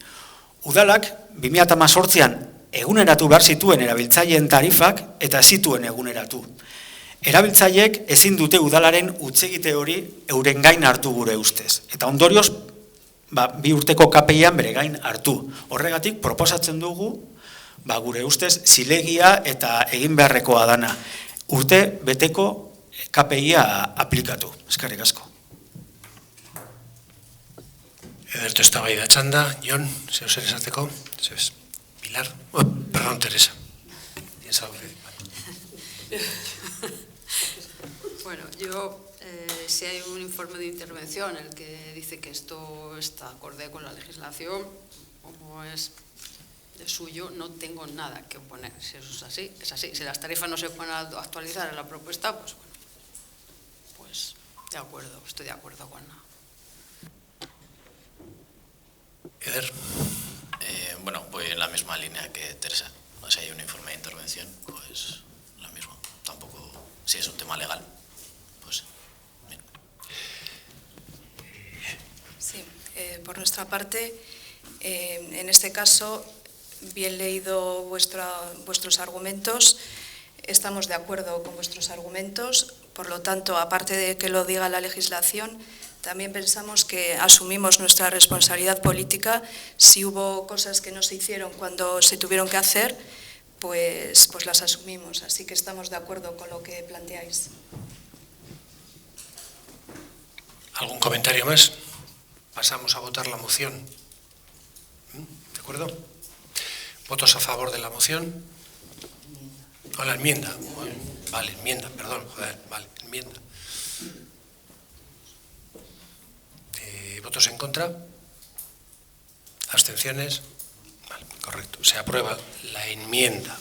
Udalak 2018an eguneratu behar zituen erabiltzaileen tarifak eta ez zituen eguneratu. Erabiltzaileek ezin dute udalaren hutsegite hori euren gain hartu gure ustez. Eta ondorioz, 2 urteko KPI-an bere gain hartu. Horregatik proposatzen dugu, gure ustez, zilegia eta egin beharrekoa dana. Urte beteko KPI-a aplikatu. Eskerrik asko. Ederto eztabaida txanda, Jon, zeu zer esateko? Zebes, Pilar, perdón, Teresa. Bueno, yo, si hay un informe de intervención en el que dice que esto está acorde con la legislación, como es de suyo, no tengo nada que oponer. Si eso es así, es así. Si las tarifas no se pueden actualizar en la propuesta, pues bueno, pues de acuerdo, estoy de acuerdo con la... Eder. Bueno, voy en la misma línea que Teresa. Si hay un informe de intervención, pues lo mismo. Tampoco, si es un tema legal, pues bien. Sí, por nuestra parte, en este caso, bien leído vuestros argumentos, estamos de acuerdo con vuestros argumentos, por lo tanto, aparte de que lo diga la legislación, también pensamos que asumimos nuestra responsabilidad política. Si hubo cosas que no se hicieron cuando se tuvieron que hacer, pues las asumimos. Así que estamos de acuerdo con lo que planteáis. ¿Algún comentario más? Pasamos a votar la moción. ¿De acuerdo? ¿Votos a favor de la moción? O la enmienda. Vale, enmienda, perdón. Joder, vale, enmienda. ¿Votos en contra? ¿Abstenciones? Vale, correcto. Se aprueba la enmienda.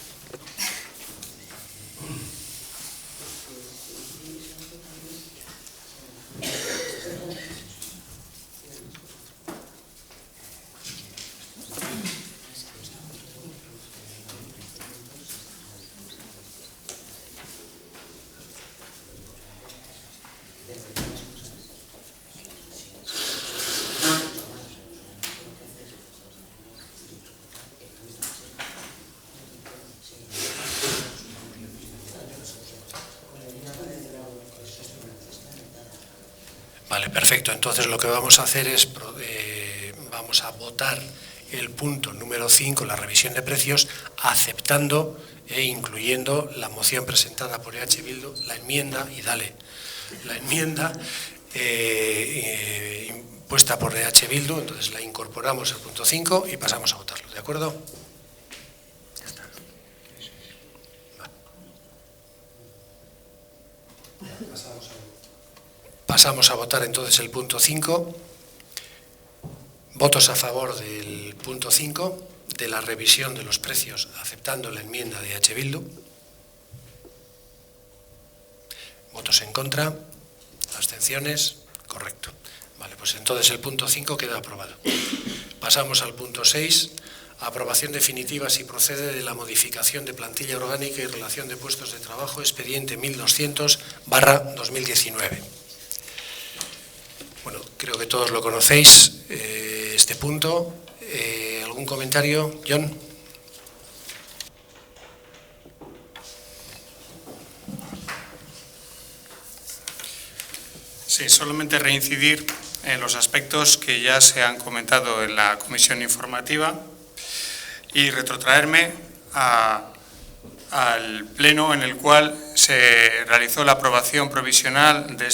Vale, perfecto. Entonces lo que vamos a hacer es, vamos a votar el punto número 5, la revisión de precios, aceptando e incluyendo la moción presentada por EH Bildu, la enmienda, y dale, la enmienda puesta por EH Bildu, entonces la incorporamos al punto 5 y pasamos a votarlo, ¿de acuerdo? Ya está. Pasamos a votar entonces el punto 5. Votos a favor del punto 5, de la revisión de los precios, aceptando la enmienda de EH Bildu. Votos en contra. Abstenciones. Correcto. Vale, pues entonces el punto 5 queda aprobado. Pasamos al punto 6. Aprobación definitiva si procede de la modificación de plantilla orgánica y relación de puestos de trabajo, expediente 1200/2019. Bueno, creo que todos lo conocéis. este punto. ¿Algún comentario? John. Sí, solamente reincidir en los aspectos que ya se han comentado en la comisión informativa y retrotraerme al pleno en el cual se realizó la aprobación provisional de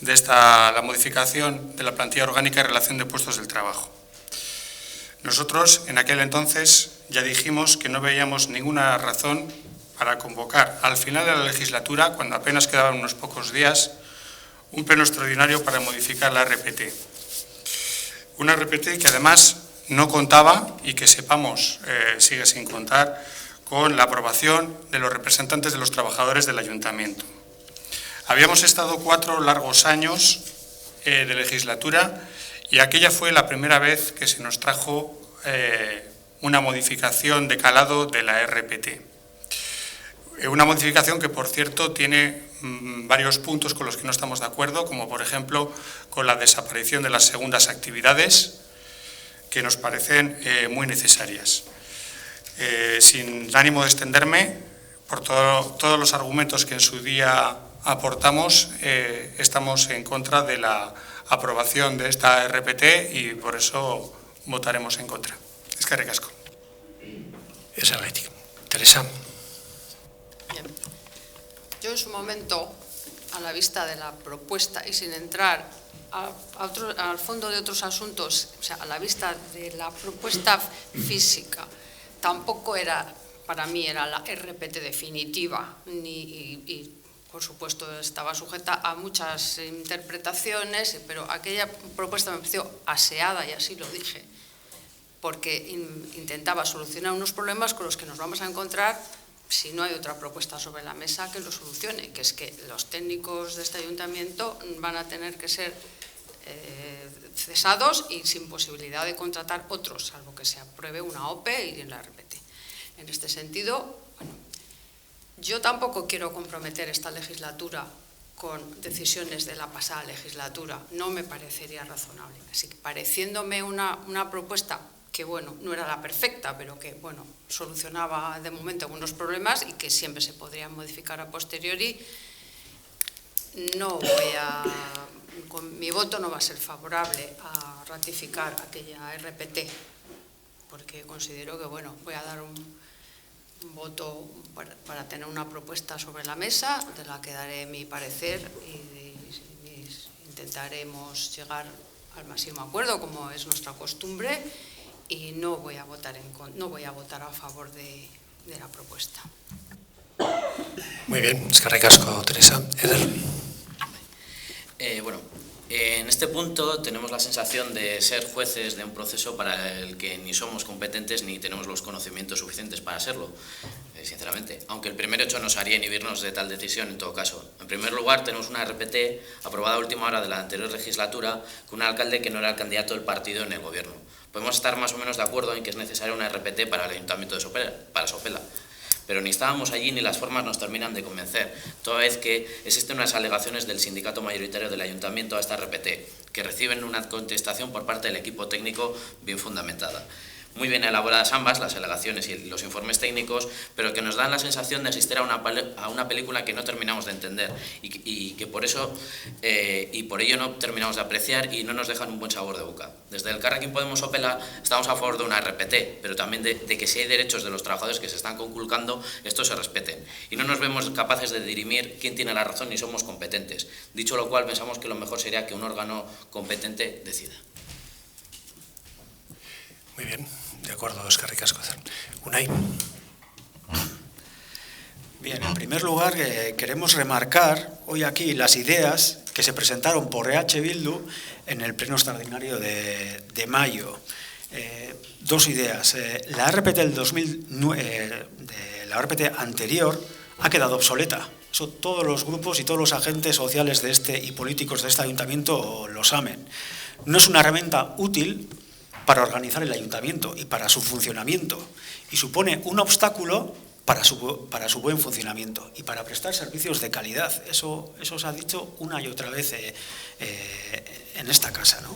la modificación de la plantilla orgánica y relación de puestos del trabajo. Nosotros, en aquel entonces, ya dijimos que no veíamos ninguna razón para convocar al final de la legislatura, cuando apenas quedaban unos pocos días, un pleno extraordinario para modificar la RPT. Una RPT que además no contaba, y que sepamos sigue sin contar, con la aprobación de los representantes de los trabajadores del ayuntamiento. Habíamos estado 4 largos años de legislatura y aquella fue la primera vez que se nos trajo una modificación de calado de la RPT. Una modificación que, por cierto, tiene varios puntos con los que no estamos de acuerdo, como por ejemplo con la desaparición de las segundas actividades, que nos parecen muy necesarias. Sin ánimo de extenderme, por todos los argumentos que en su día aportamos, estamos en contra de la aprobación de esta RPT y por eso votaremos en contra. Eskerrik asko. Teresa. Bien. Yo en su momento, a la vista de la propuesta y sin entrar al fondo de otros asuntos, o sea, a la vista de la propuesta física, tampoco era, para mí era la RPT definitiva, y por supuesto estaba sujeta a muchas interpretaciones, pero aquella propuesta me pareció aseada, y así lo dije, porque intentaba solucionar unos problemas con los que nos vamos a encontrar si no hay otra propuesta sobre la mesa que lo solucione, que es que los técnicos de este ayuntamiento van a tener que ser cesados y sin posibilidad de contratar otros, salvo que se apruebe una OPE y en la RPT. En este sentido, bueno, yo tampoco quiero comprometer esta legislatura con decisiones de la pasada legislatura, no me parecería razonable. Así que, pareciéndome una propuesta que, bueno, no era la perfecta, pero que, bueno, solucionaba de momento algunos problemas y que siempre se podrían modificar a posteriori, con mi voto no va a ser favorable a ratificar aquella RPT, porque considero que, bueno, voy a dar un voto para tener una propuesta sobre la mesa, de la que daré mi parecer y intentaremos llegar al máximo acuerdo, como es nuestra costumbre, y no voy a votar a favor de la propuesta. Muy bien, eskerrik asko, Teresa. Eder. Bueno, en este punto tenemos la sensación de ser jueces de un proceso para el que ni somos competentes ni tenemos los conocimientos suficientes para serlo, sinceramente. Aunque el primer hecho nos haría inhibirnos de tal decisión en todo caso. En primer lugar, tenemos una RPT aprobada a última hora de la anterior legislatura con un alcalde que no era el candidato del partido en el gobierno. Podemos estar más o menos de acuerdo en que es necesaria una RPT para el Ayuntamiento de Sopela, pero ni estábamos allí ni las formas nos terminan de convencer, toda vez que existen unas alegaciones del sindicato mayoritario del Ayuntamiento a esta RPT, que reciben una contestación por parte del equipo técnico bien fundamentada. Muy bien elaboradas ambas, las alegaciones y los informes técnicos, pero que nos dan la sensación de asistir a una película que no terminamos de entender y que por eso y por ello no terminamos de apreciar y no nos dejan un buen sabor de boca. Desde el Elkarrekin Podemos Sopela estamos a favor de una RPT, pero también de que si hay derechos de los trabajadores que se están conculcando, estos se respeten. Y no nos vemos capaces de dirimir quién tiene la razón ni somos competentes. Dicho lo cual, pensamos que lo mejor sería que un órgano competente decida. Muy bien, de acuerdo, eskerrik asko. Unai. Bien, en primer lugar queremos remarcar hoy aquí las ideas que se presentaron por EH Bildu en el pleno extraordinario de mayo. Dos ideas. La RPT del 2009, la RPT anterior, ha quedado obsoleta. Eso todos los grupos y todos los agentes sociales y políticos de este ayuntamiento lo saben. No es una herramienta útil para organizar el ayuntamiento y para su funcionamiento, y supone un obstáculo para su buen funcionamiento y para prestar servicios de calidad. Eso se ha dicho una y otra vez en esta casa, ¿no?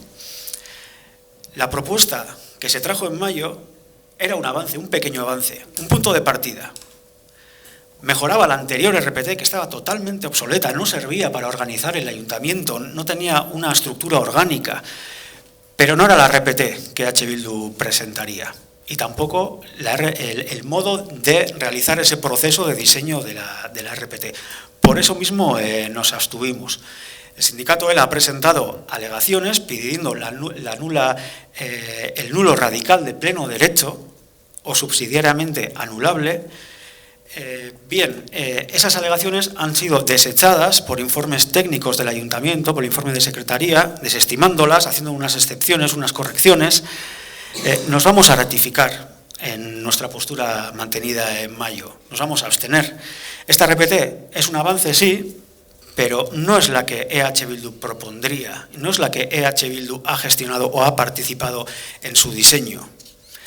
la propuesta que se trajo en mayo era un avance, un pequeño avance, un punto de partida. Mejoraba la anterior RPT, que estaba totalmente obsoleta, no servía para organizar el ayuntamiento, no tenía una estructura orgánica, pero no era la RPT que H. Bildu presentaría, y tampoco el modo de realizar ese proceso de diseño de la RPT. Por eso mismo nos abstuvimos. El sindicato ELA ha presentado alegaciones pidiendo el nulo radical de pleno derecho o subsidiariamente anulable. Esas alegaciones han sido desechadas por informes técnicos del ayuntamiento, por el informe de secretaría, desestimándolas, haciendo unas excepciones, unas correcciones. Nos vamos a ratificar en nuestra postura mantenida en mayo, nos vamos a abstener. Esta RPT es un avance, sí, pero no es la que EH Bildu propondría, no es la que EH Bildu ha gestionado o ha participado en su diseño.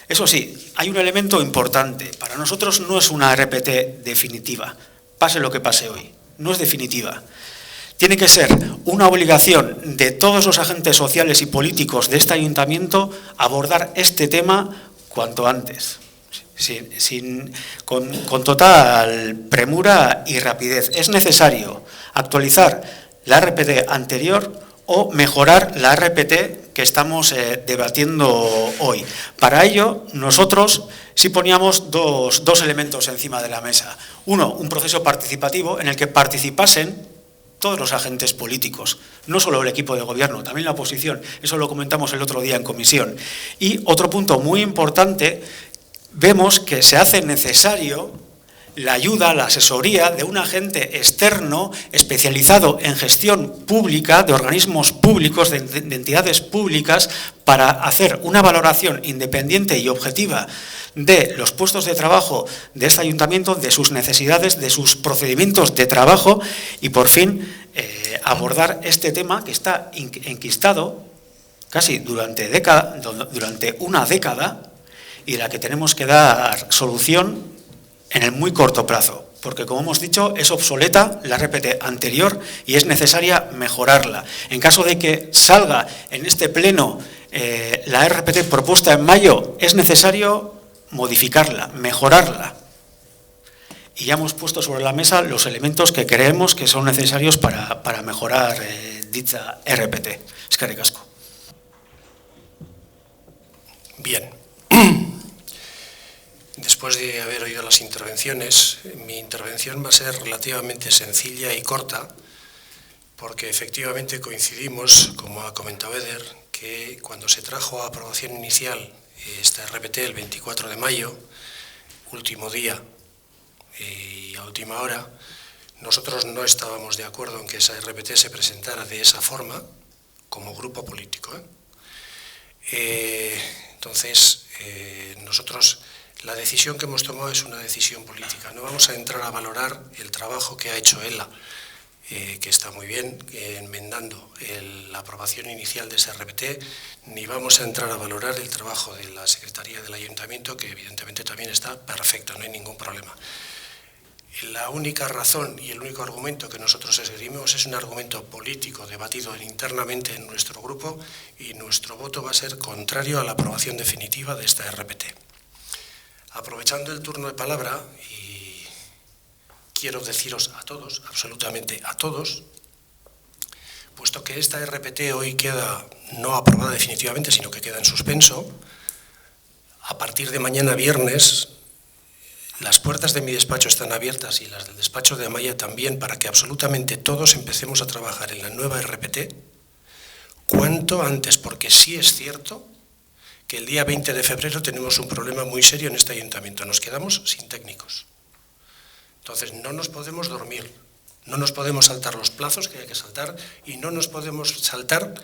Eso sí, hay un elemento importante. Para nosotros no es una RPT definitiva, pase lo que pase hoy, no es definitiva. Tiene que ser una obligación de todos los agentes sociales y políticos de este ayuntamiento abordar este tema cuanto antes, con total premura y rapidez. Es necesario actualizar la RPT anterior o mejorar la RPT que estamos debatiendo hoy. Para ello, nosotros sí poníamos dos elementos encima de la mesa. Uno, un proceso participativo en el que participasen todos los agentes políticos, no solo el equipo de gobierno, también la oposición. Eso lo comentamos el otro día en comisión. Y otro punto muy importante, vemos que se hace necesario la ayuda, la asesoría de un agente externo especializado en gestión pública, de organismos públicos, de entidades públicas, para hacer una valoración independiente y objetiva de los puestos de trabajo de este ayuntamiento, de sus necesidades, de sus procedimientos de trabajo y, por fin, abordar este tema que está enquistado casi durante una década y de la que tenemos que dar solución en el muy corto plazo, porque, como hemos dicho, es obsoleta la RPT anterior y es necesaria mejorarla. En caso de que salga en este pleno la RPT propuesta en mayo, es necesario modificarla, mejorarla. Y ya hemos puesto sobre la mesa los elementos que creemos que son necesarios para mejorar dicha RPT. Eskerrik asko. Bien. Después de haber oído las intervenciones, mi intervención va a ser relativamente sencilla y corta, porque efectivamente coincidimos, como ha comentado Eder, que cuando se trajo a aprobación inicial esta RPT el 24 de mayo, último día y a última hora, nosotros no estábamos de acuerdo en que esa RPT se presentara de esa forma como grupo político. Entonces, nosotros, la decisión que hemos tomado es una decisión política. No vamos a entrar a valorar el trabajo que ha hecho ELA, que está muy bien, enmendando la aprobación inicial de esa RPT, ni vamos a entrar a valorar el trabajo de la Secretaría del Ayuntamiento, que evidentemente también está perfecto, no hay ningún problema. La única razón y el único argumento que nosotros esgrimimos es un argumento político debatido internamente en nuestro grupo, y nuestro voto va a ser contrario a la aprobación definitiva de esta RPT. Aprovechando el turno de palabra, y quiero deciros a todos, absolutamente a todos, puesto que esta RPT hoy queda no aprobada definitivamente, sino que queda en suspenso, a partir de mañana viernes, las puertas de mi despacho están abiertas y las del despacho de Amaya también, para que absolutamente todos empecemos a trabajar en la nueva RPT cuanto antes, porque sí es cierto que el día 20 de febrero tenemos un problema muy serio en este ayuntamiento. Nos quedamos sin técnicos. Entonces, no nos podemos dormir, no nos podemos saltar los plazos que hay que saltar y no nos podemos saltar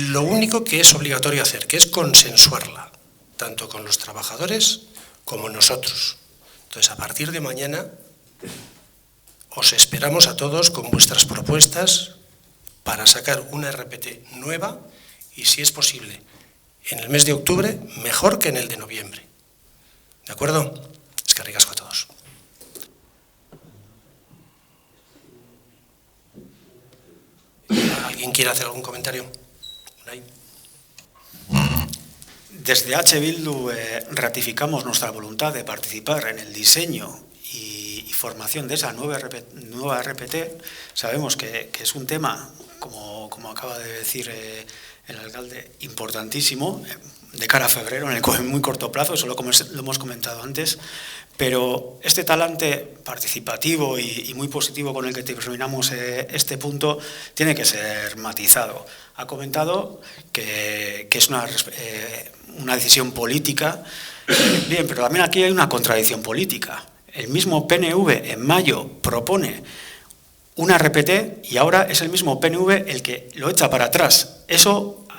lo único que es obligatorio hacer, que es consensuarla, tanto con los trabajadores como nosotros. Entonces, a partir de mañana, os esperamos a todos con vuestras propuestas para sacar una RPT nueva y, si es posible, en el mes de octubre, mejor que en el de noviembre. ¿De acuerdo? Eskerrik asko a todos. ¿Alguien quiere hacer algún comentario? Desde H. Bildu ratificamos nuestra voluntad de participar en el diseño y formación de esa nueva RPT. Sabemos que es un tema, como acaba de decir el alcalde, importantísimo de cara a febrero, en muy corto plazo, eso lo hemos comentado antes, pero este talante participativo y muy positivo con el que terminamos este punto tiene que ser matizado. Ha comentado que es una decisión política. Bien, pero también aquí hay una contradicción política. El mismo PNV en mayo propone una RPT y ahora es el mismo PNV el que lo echa para atrás.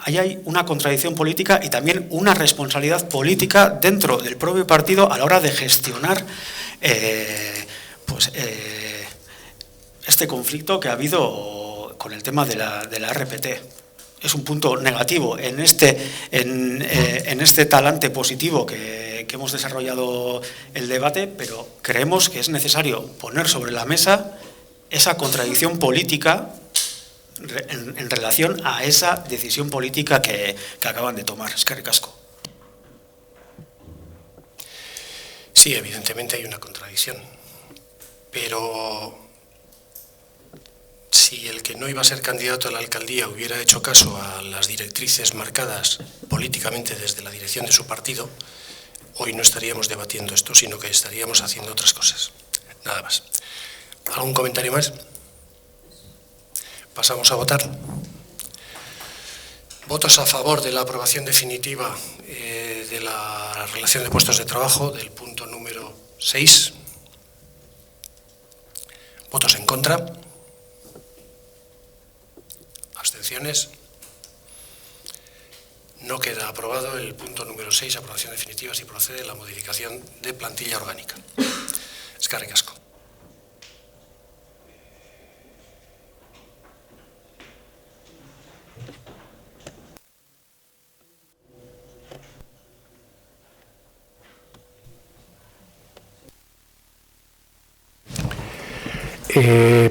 Ahí hay una contradicción política y también una responsabilidad política dentro del propio partido a la hora de gestionar este conflicto que ha habido con el tema de la RPT. Es un punto negativo en este talante positivo que hemos desarrollado el debate, pero creemos que es necesario poner sobre la mesa esa contradicción política en relación a esa decisión política que acaban de tomar. Eskerrik asko. Sí, evidentemente hay una contradicción, pero si el que no iba a ser candidato a la alcaldía hubiera hecho caso a las directrices marcadas políticamente desde la dirección de su partido, hoy no estaríamos debatiendo esto, sino que estaríamos haciendo otras cosas. Nada más. ¿Algún comentario más? Pasamos a votar. Votos a favor de la aprobación definitiva de la relación de puestos de trabajo del punto número 6. Votos en contra. Abstenciones. No queda aprobado el punto número 6, aprobación definitiva, si procede la modificación de plantilla orgánica. Eskerrik asko.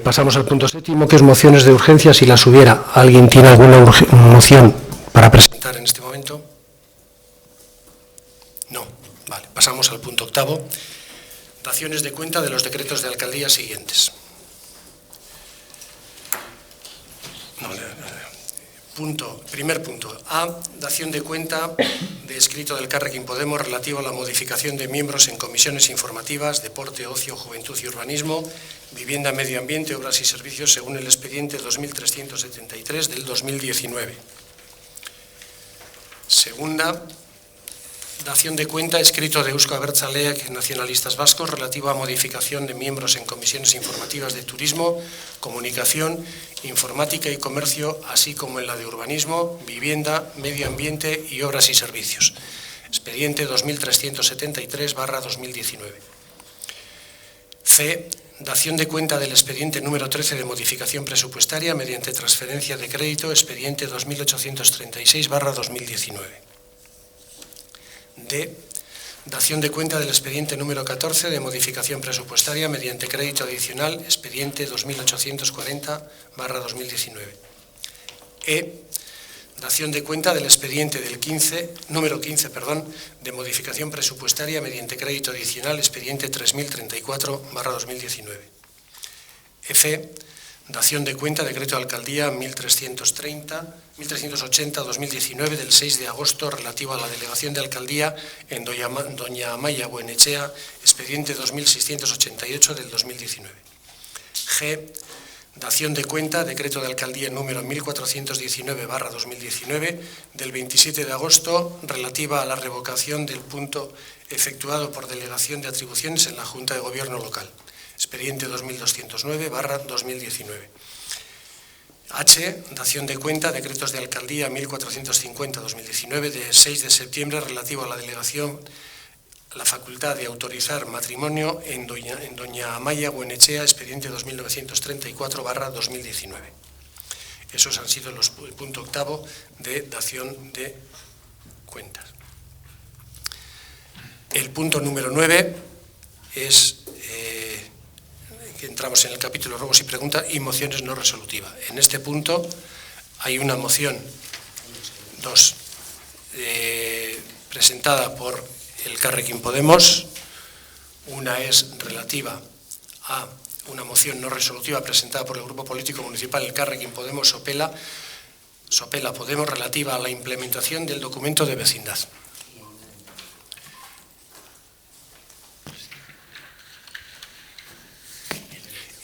Pasamos al punto 7, que es mociones de urgencia, si las hubiera. ¿Alguien tiene alguna moción para presentar en este momento? No. Vale. Pasamos al punto 8, daciones de cuenta de los decretos de alcaldía siguientes. Primer punto. A. Dación de cuenta de escrito del Carrequín Podemos relativo a la modificación de miembros en comisiones informativas, deporte, ocio, juventud y urbanismo, vivienda, medio ambiente, obras y servicios según el expediente 2373 del 2019. Segunda. Dación de cuenta escrito de Euzko Abertzaleak Nacionalistas Vascos relativo a modificación de miembros en comisiones informativas de turismo, comunicación, informática y comercio, así como en la de urbanismo, vivienda, medio ambiente y obras y servicios. Expediente 2373/2019. C. Dación de cuenta del expediente número 13 de modificación presupuestaria mediante transferencia de crédito, expediente 2836/2019. D. Dación de cuenta del expediente número 14 de modificación presupuestaria mediante crédito adicional, expediente 2840/2019. E. Dación de cuenta del expediente del número 15 de modificación presupuestaria mediante crédito adicional, expediente 3034/2019. F. Dación de cuenta, decreto de alcaldía 1380-2019 del 6 de agosto relativo a la delegación de alcaldía en Doña Amaya Buenechea, expediente 2688 del 2019. G. Dación de cuenta, decreto de alcaldía número 1419/2019 del 27 de agosto relativa a la revocación del punto efectuado por delegación de atribuciones en la Junta de Gobierno local. Expediente 2209/2019. H. Dación de cuenta, decretos de alcaldía 1450/2019 de 6 de septiembre relativo a la delegación, la facultad de autorizar matrimonio en Doña Amaya Buenechea, expediente 2934/2019. Esos han sido el punto 8 de dación de cuentas. El punto número 9 es que entramos en el capítulo robos y preguntas y mociones no resolutivas. En este punto hay una moción, dos, presentada por el Carrequín Podemos. Una es relativa a una moción no resolutiva presentada por el Grupo Político Municipal El Carrequín Podemos Sopela Podemos, relativa a la implementación del documento de vecindad.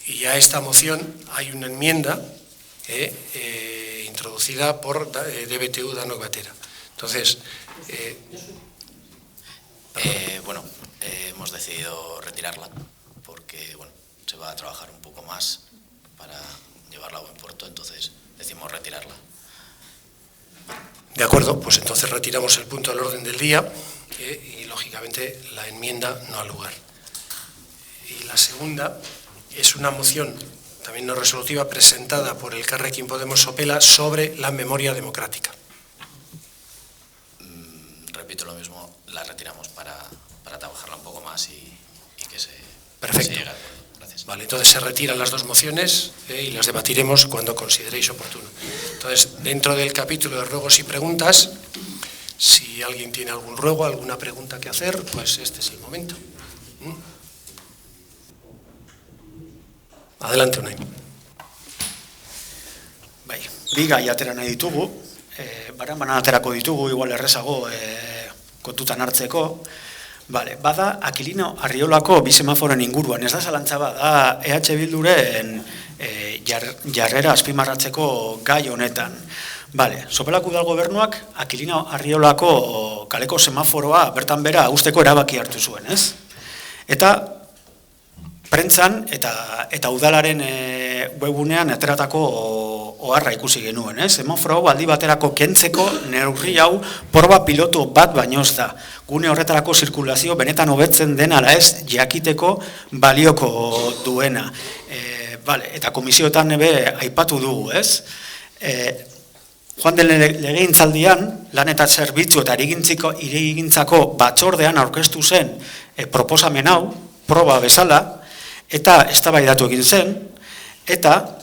Y a esta moción hay una enmienda introducida por DBTU Danok Batera. Entonces, hemos decidido retirarla porque se va a trabajar un poco más para llevarla a buen puerto, entonces decidimos retirarla. De acuerdo, pues entonces retiramos el punto del orden del día y, lógicamente, la enmienda no ha lugar. Y la segunda es una moción también no resolutiva presentada por el Carrequín Podemos Sopela sobre la memoria democrática. Repito lo mismo, la retiramos para trabajarla un poco más y que se Perfecto. llegue a acuerdo. Gracias. Vale, entonces se retiran las dos mociones y las debatiremos cuando consideréis oportuno. Entonces, dentro del capítulo de ruegos y preguntas, si alguien tiene algún ruego, alguna pregunta que hacer, pues este es el momento. Adelante, Unai. Bai, bi gai atera nahi ditugu, banan aterako ditugu, igual errezago kontutan hartzeko. Vale, bada, Aquilino Arriolako bi semaforen inguruan, ez da zalantza da EH Bilduren jarrera azpimarratzeko gai honetan. Vale, Sopelako udal gobernuak Aquilino Arriolako kaleko semaforoa bertan bera usteko erabaki hartu zuen, ez? Eta prentzan eta udalaren webunean ateratako oharra ikusi genuen, ez? Semaforo hau aldi baterako kentzeko neurri hau proba piloto bat baino ez da. Gune horretarako zirkulazio benetan hobetzen den ala ez jakiteko balioko duena. Eta komisioetan aipatu dugu, ez? Joan den legegintzaldian, lan eta zerbitzu eta hirigintzako batzordean aurkeztu zen proposamen hau, proba bezala, eta eztabaidatu egin zen, eta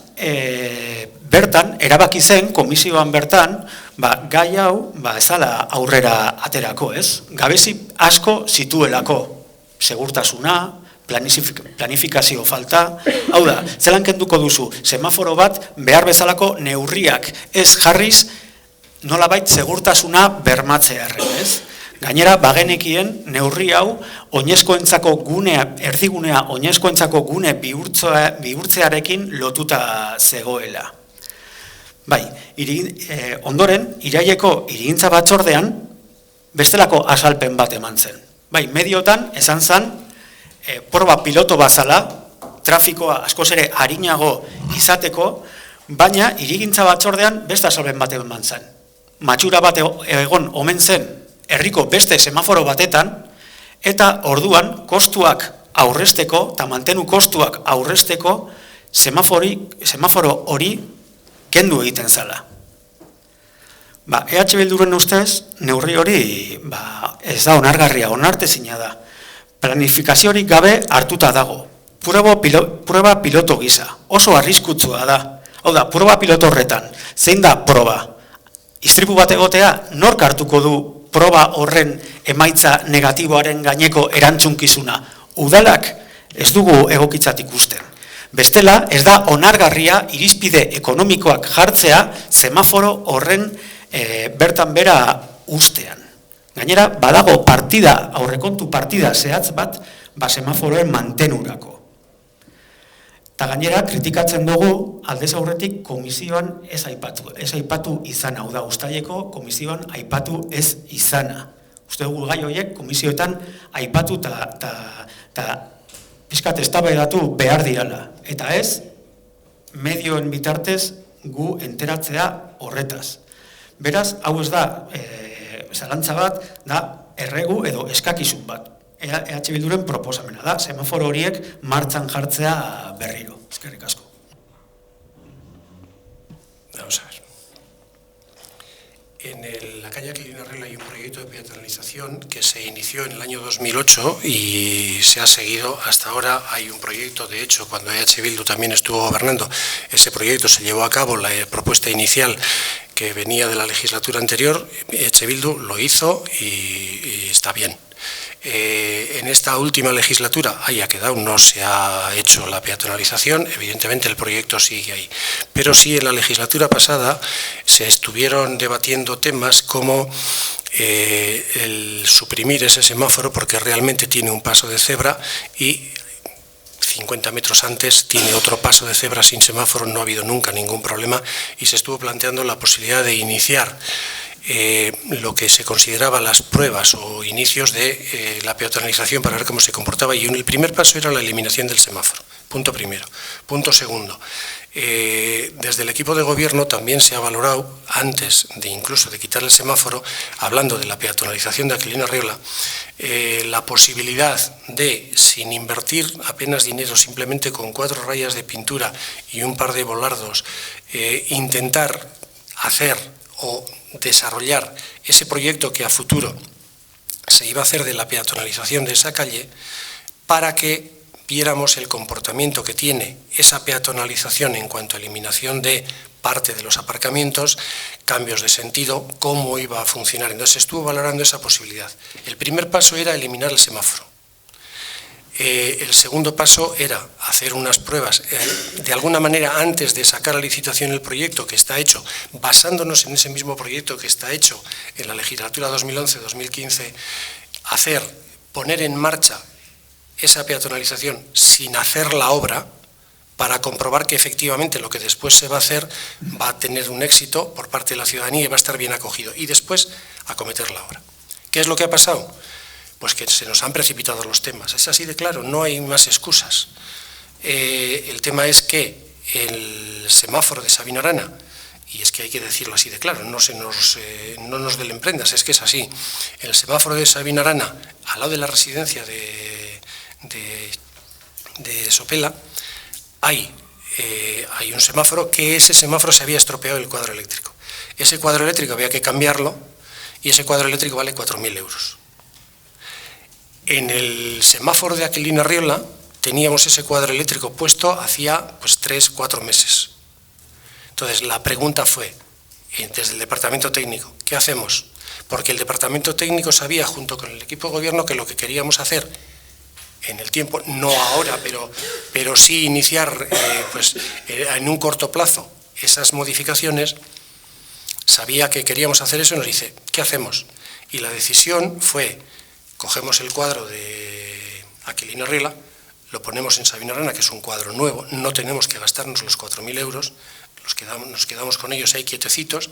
bertan, erabaki zen, komisioan bertan, gai hau, ez dala aurrera aterako, ez? Gabezi asko zituelako, segurtasuna, planifikazio falta, hau da, zelan kenduko duzu, semaforo bat behar bezalako neurriak ez jarriz, nolabait segurtasuna bermatzearren, ez? Gainera, bagenekien neurri hau, oinezkoentzako gunea, erdigunea oinezkoentzako gune bihurtzearekin lotuta zegoela. Bai, ondoren, iraileko hirigintza batzordean, bestelako azalpen bat eman zen. Bai, mediotan, esan zen, proba piloto bazala, trafikoa askoz ere arinago izateko, baina hirigintza batzordean beste azalpen bat eman zen. Matxura bat egon omen zen, herriko beste semaforo batetan, eta orduan kostuak aurresteko, eta mantenu kostuak aurresteko, semaforo hori kendu egiten zala. EH Bilduren ustez, neurri hori ez da onargarria, onartezina da. Planifikaziorik gabe hartuta dago. Prueba piloto gisa, oso arriskutsua da. Hau da, proba piloto horretan, zein da proba? Istripu bat egotea, nork hartuko du proba horren emaitza negatiboaren gaineko erantzunkizuna? Udalak ez dugu egokitzat ikusten. Bestela, ez da onargarria irizpide ekonomikoak jartzea semaforo horren bertan bera ustean. Gainera, badago partida, aurrekontu partida zehatz bat, semaforoen mantenurako. Eta gainera, kritikatzen dugu, aldez aurretik komisioan ez aipatu izana. Hau da, uztaileko komisioan aipatu ez izana. Uste dugu gai horiek komisioetan aipatu eta pixkat eztabaidatu behar dirala. Eta ez, medioen bitartez gu enteratzea horretaz. Beraz, hau ez da, zalantza bat, da erregu edo eskakizun bat. EH Bilduren proposamena da, semaforo horiek martxan jartzea berriro. Eskerrik asko. Vamos a ver. En la calle Aquilino Arriola hay un proyecto de peatonalización que se inició en el año 2008 y se ha seguido hasta ahora. Hay un proyecto, de hecho, cuando EH Bildu también estuvo gobernando, ese proyecto se llevó a cabo, la propuesta inicial que venía de la legislatura anterior. EH Bildu lo hizo y está bien. En esta última legislatura ahí ha quedado, no se ha hecho la peatonalización, evidentemente el proyecto sigue ahí, pero sí en la legislatura pasada se estuvieron debatiendo temas como el suprimir ese semáforo, porque realmente tiene un paso de cebra y 50 metros antes tiene otro paso de cebra sin semáforo, no ha habido nunca ningún problema, y se estuvo planteando la posibilidad de iniciar lo que se consideraba las pruebas o inicios de la peatonalización para ver cómo se comportaba, y el primer paso era la eliminación del semáforo, punto primero. Punto segundo, desde el equipo de gobierno también se ha valorado, antes de incluso de quitar el semáforo, hablando de la peatonalización de Aquilino Arriola, la posibilidad de, sin invertir apenas dinero, simplemente con 4 rayas de pintura y un par de volardos, intentar hacer o desarrollar ese proyecto que a futuro se iba a hacer de la peatonalización de esa calle, para que viéramos el comportamiento que tiene esa peatonalización en cuanto a eliminación de parte de los aparcamientos, cambios de sentido, cómo iba a funcionar. Entonces se estuvo valorando esa posibilidad. El primer paso era eliminar el semáforo. El segundo paso era hacer unas pruebas, de alguna manera, antes de sacar a licitación el proyecto que está hecho, basándonos en ese mismo proyecto que está hecho en la legislatura 2011-2015, poner en marcha esa peatonalización sin hacer la obra, para comprobar que efectivamente lo que después se va a hacer va a tener un éxito por parte de la ciudadanía y va a estar bien acogido, y después acometer la obra. ¿Qué es lo que ha pasado? Pues que se nos han precipitado los temas. Es así de claro, no hay más excusas. El tema es que el semáforo de Sabino Arana, y es que hay que decirlo así de claro, no nos den prendas, es que es así. El semáforo de Sabino Arana, al lado de la residencia de Sopela, hay un semáforo, que ese semáforo se había estropeado el cuadro eléctrico. Ese cuadro eléctrico había que cambiarlo, y ese cuadro eléctrico vale 4.000 euros. En el semáforo de Aquilino Arriola teníamos ese cuadro eléctrico puesto hacía 3-4 meses. Entonces la pregunta fue, desde el departamento técnico, ¿qué hacemos? Porque el departamento técnico sabía, junto con el equipo de gobierno, que lo que queríamos hacer en el tiempo, no ahora, pero sí iniciar en un corto plazo esas modificaciones, sabía que queríamos hacer eso y nos dice, ¿qué hacemos? Y la decisión fue: cogemos el cuadro de Aquilino Arriola, lo ponemos en Sabino Arana, que es un cuadro nuevo, no tenemos que gastarnos los 4.000 euros, nos quedamos con ellos ahí quietecitos,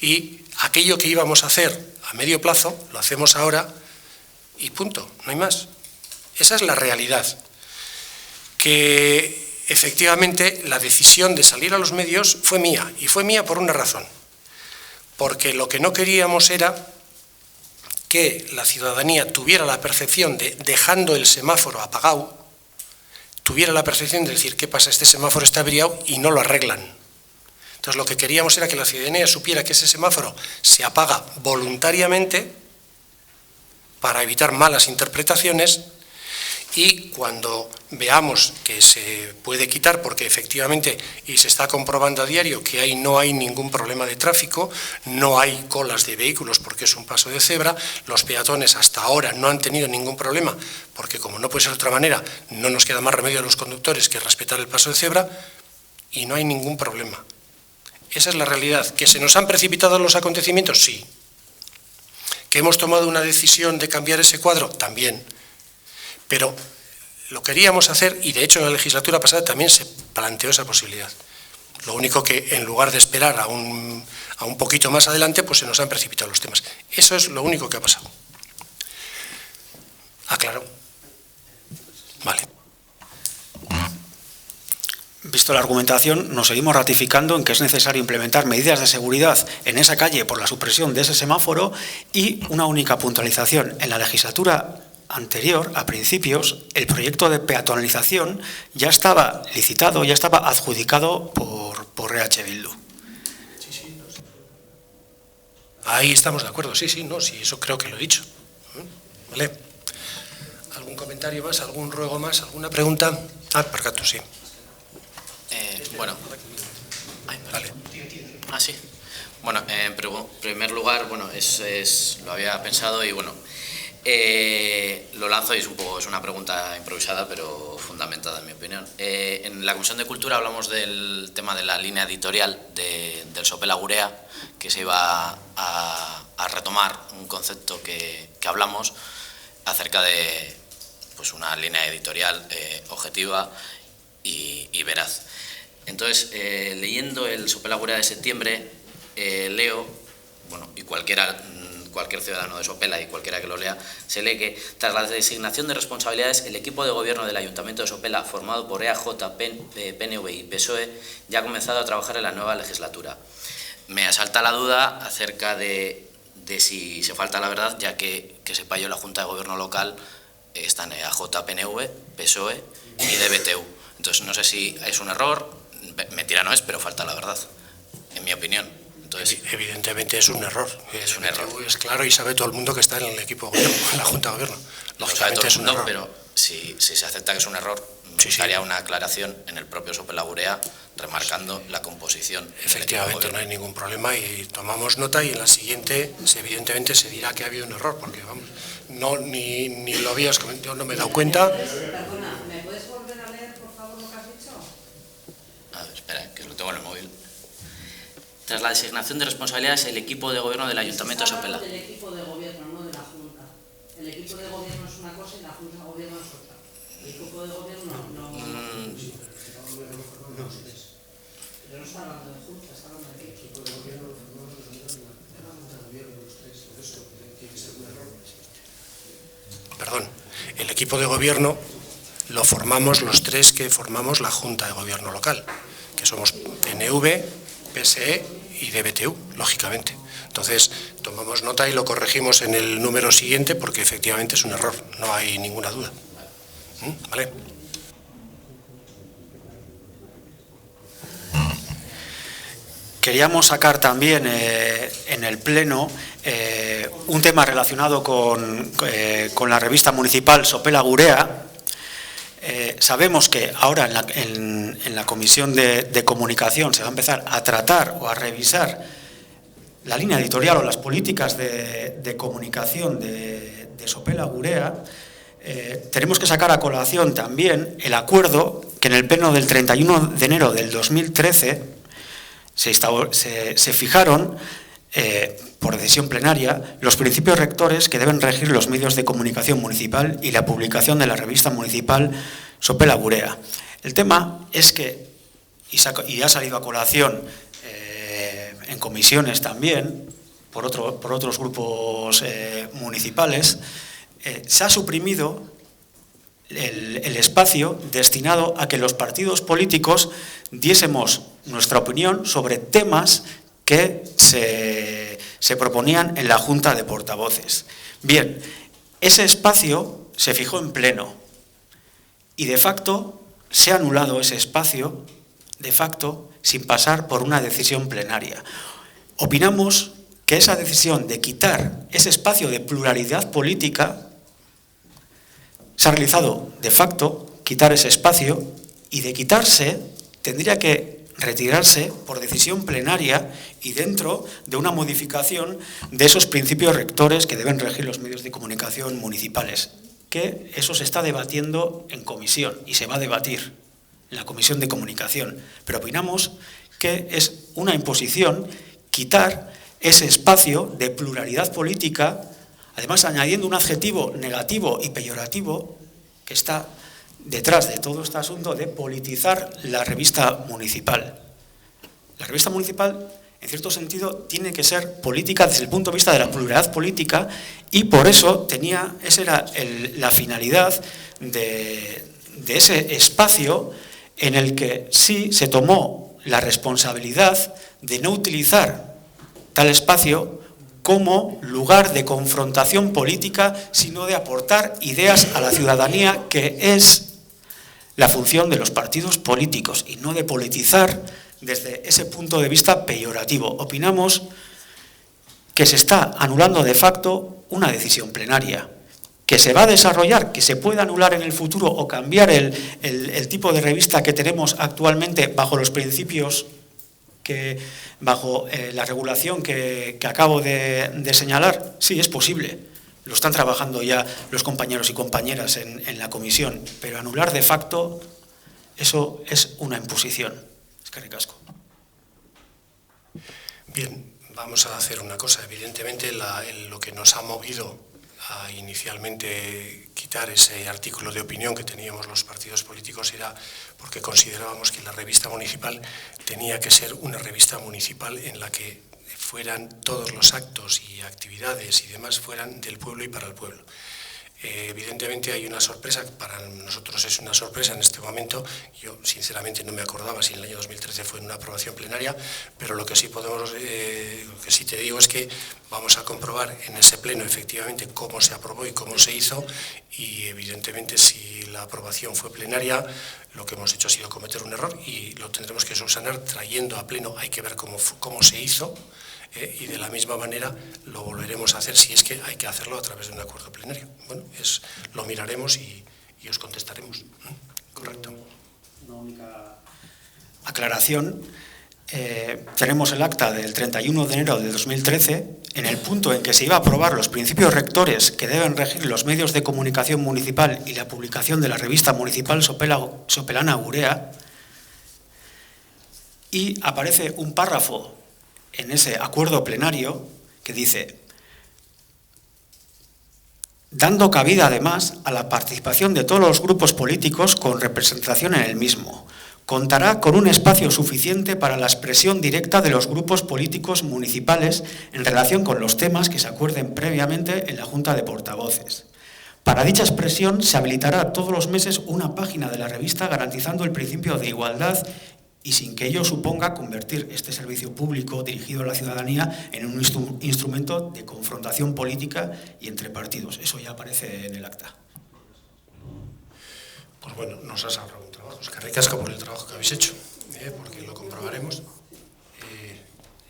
y aquello que íbamos a hacer a medio plazo, lo hacemos ahora y punto, no hay más. Esa es la realidad. Que efectivamente la decisión de salir a los medios fue mía, y fue mía por una razón, porque lo que no queríamos era que la ciudadanía tuviera la percepción de, dejando el semáforo apagado, tuviera la percepción de decir, ¿qué pasa? Este semáforo está averiado y no lo arreglan. Entonces lo que queríamos era que la ciudadanía supiera que ese semáforo se apaga voluntariamente para evitar malas interpretaciones, y cuando veamos que se puede quitar, porque efectivamente, y se está comprobando a diario, que ahí no hay ningún problema de tráfico, no hay colas de vehículos porque es un paso de cebra, los peatones hasta ahora no han tenido ningún problema, porque como no puede ser de otra manera, no nos queda más remedio a los conductores que respetar el paso de cebra, y no hay ningún problema. Esa es la realidad. ¿Que se nos han precipitado los acontecimientos? Sí. ¿Que hemos tomado una decisión de cambiar ese cuadro? También. Pero lo queríamos hacer, y de hecho en la legislatura pasada también se planteó esa posibilidad. Lo único que, en lugar de esperar a un poquito más adelante, pues se nos han precipitado los temas. Eso es lo único que ha pasado. ¿Aclaro? Vale. Visto la argumentación, nos seguimos ratificando en que es necesario implementar medidas de seguridad en esa calle por la supresión de ese semáforo, y una única puntualización. En la legislatura anterior, a principios, el proyecto de peatonalización ya estaba licitado, ya estaba adjudicado por EH Bildu. Ahí estamos de acuerdo, sí, eso creo que lo he dicho. ¿Vale? ¿Algún comentario más, algún ruego más, alguna pregunta? Parcato, sí. Bueno. Vale. Sí. Bueno, en primer lugar, bueno, lo había pensado y bueno, lo lanzo y es una pregunta improvisada pero fundamentada en mi opinión. En la Comisión de Cultura hablamos del tema de la línea editorial del Sopela Gurea, que se iba a retomar un concepto que hablamos acerca de pues una línea editorial objetiva y veraz. Entonces, leyendo el Sopela Gurea de septiembre, leo, bueno, y cualquier ciudadano de Sopela y cualquiera que lo lea, se lee que tras la designación de responsabilidades, el equipo de gobierno del Ayuntamiento de Sopela, formado por EAJ, PNV y PSOE, ya ha comenzado a trabajar en la nueva legislatura. Me asalta la duda acerca de si se falta la verdad, ya que sepa yo, la Junta de Gobierno local está en EAJ, PNV, PSOE y DBTU. Entonces, no sé si es un error, mentira no es, pero falta la verdad, en mi opinión. Entonces, evidentemente es un error. Es un error. Es claro y sabe todo el mundo que está en el equipo de gobierno, en la Junta de Gobierno. Lo sabe todo el mundo, pero si se acepta que es un error, haría una aclaración en el propio Sopela Gurea, remarcando la composición. Efectivamente, no hay ningún problema y tomamos nota, y en la siguiente evidentemente se dirá que ha habido un error, porque vamos, ni lo habías comentado, no me he dado cuenta. Perdona, ¿me puedes volver a leer, por favor, lo que has dicho? A ver, espera, que lo tengo en el móvil. Tras la designación de responsabilidades, el equipo de gobierno del Ayuntamiento de Sopela. Del equipo de gobierno, no de la Junta. El equipo de gobierno es una cosa y la Junta de Gobierno es otra. El equipo de gobierno no está hablando de Junta, está hablando de equipo de gobierno. Perdón, el equipo de gobierno lo formamos los tres que formamos la Junta de Gobierno local, que somos PNV, PSE y DBTU, lógicamente. Entonces, tomamos nota y lo corregimos en el número siguiente porque efectivamente es un error, no hay ninguna duda. ¿Vale? Queríamos sacar también en el Pleno un tema relacionado con la revista municipal Sopela Gurea. Sabemos que ahora en la Comisión de Comunicación se va a empezar a tratar o a revisar la línea editorial o las políticas de comunicación de Sopela Gurea. Tenemos que sacar a colación también el acuerdo que en el Pleno del 31 de enero del 2013 se fijaron, por decisión plenaria, los principios rectores que deben regir los medios de comunicación municipal y la publicación de la revista municipal Sopela Gurea. El tema es que, y ha salido a colación en comisiones también, por otros grupos municipales, se ha suprimido el espacio destinado a que los partidos políticos diésemos nuestra opinión sobre temas que se proponían en la Junta de Portavoces. Bien, ese espacio se fijó en pleno y de facto se ha anulado ese espacio, de facto, sin pasar por una decisión plenaria. Opinamos que esa decisión de quitar ese espacio de pluralidad política se ha realizado de facto, quitar ese espacio, y de quitarse tendría que retirarse por decisión plenaria y dentro de una modificación de esos principios rectores que deben regir los medios de comunicación municipales, que eso se está debatiendo en comisión y se va a debatir en la Comisión de Comunicación. Pero opinamos que es una imposición quitar ese espacio de pluralidad política, además añadiendo un adjetivo negativo y peyorativo que está detrás de todo este asunto de politizar la revista municipal. La revista municipal, en cierto sentido, tiene que ser política desde el punto de vista de la pluralidad política, y por eso esa era la finalidad de ese espacio en el que sí se tomó la responsabilidad de no utilizar tal espacio como lugar de confrontación política, sino de aportar ideas a la ciudadanía, que es la función de los partidos políticos, y no de politizar desde ese punto de vista peyorativo. Opinamos que se está anulando de facto una decisión plenaria, que se va a desarrollar, que se puede anular en el futuro o cambiar el tipo de revista que tenemos actualmente bajo los principios bajo la regulación que acabo de señalar? Sí, es posible. Lo están trabajando ya los compañeros y compañeras en la comisión, pero anular de facto, eso es una imposición. Eskerrik asko. Bien, vamos a hacer una cosa. Evidentemente, lo que nos ha movido a inicialmente quitar ese artículo de opinión que teníamos los partidos políticos era porque considerábamos que la revista municipal tenía que ser una revista municipal en la que fueran todos los actos y actividades y demás fueran del pueblo y para el pueblo. Evidentemente hay una sorpresa, para nosotros es una sorpresa en este momento. Yo sinceramente no me acordaba si en el año 2013 fue en una aprobación plenaria, pero lo que sí lo que sí te digo es que vamos a comprobar en ese pleno efectivamente cómo se aprobó y cómo se hizo, y evidentemente si la aprobación fue plenaria, lo que hemos hecho ha sido cometer un error y lo tendremos que subsanar trayendo a pleno. Hay que ver cómo se hizo. Y de la misma manera lo volveremos a hacer si es que hay que hacerlo a través de un acuerdo plenario. Bueno, lo miraremos y os contestaremos. Correcto. Una única aclaración. Tenemos el acta del 31 de enero de 2013, en el punto en que se iba a aprobar los principios rectores que deben regir los medios de comunicación municipal y la publicación de la revista municipal Sopelana Gurea, y aparece un párrafo en ese acuerdo plenario que dice: dando cabida además a la participación de todos los grupos políticos con representación en el mismo. Contará con un espacio suficiente para la expresión directa de los grupos políticos municipales en relación con los temas que se acuerden previamente en la Junta de Portavoces. Para dicha expresión se habilitará todos los meses una página de la revista garantizando el principio de igualdad y sin que ello suponga convertir este servicio público dirigido a la ciudadanía en un instrumento de confrontación política y entre partidos. Eso ya aparece en el acta. Pues bueno, nos has ahorrado un trabajo. Es que ricasco por el trabajo que habéis hecho, porque lo comprobaremos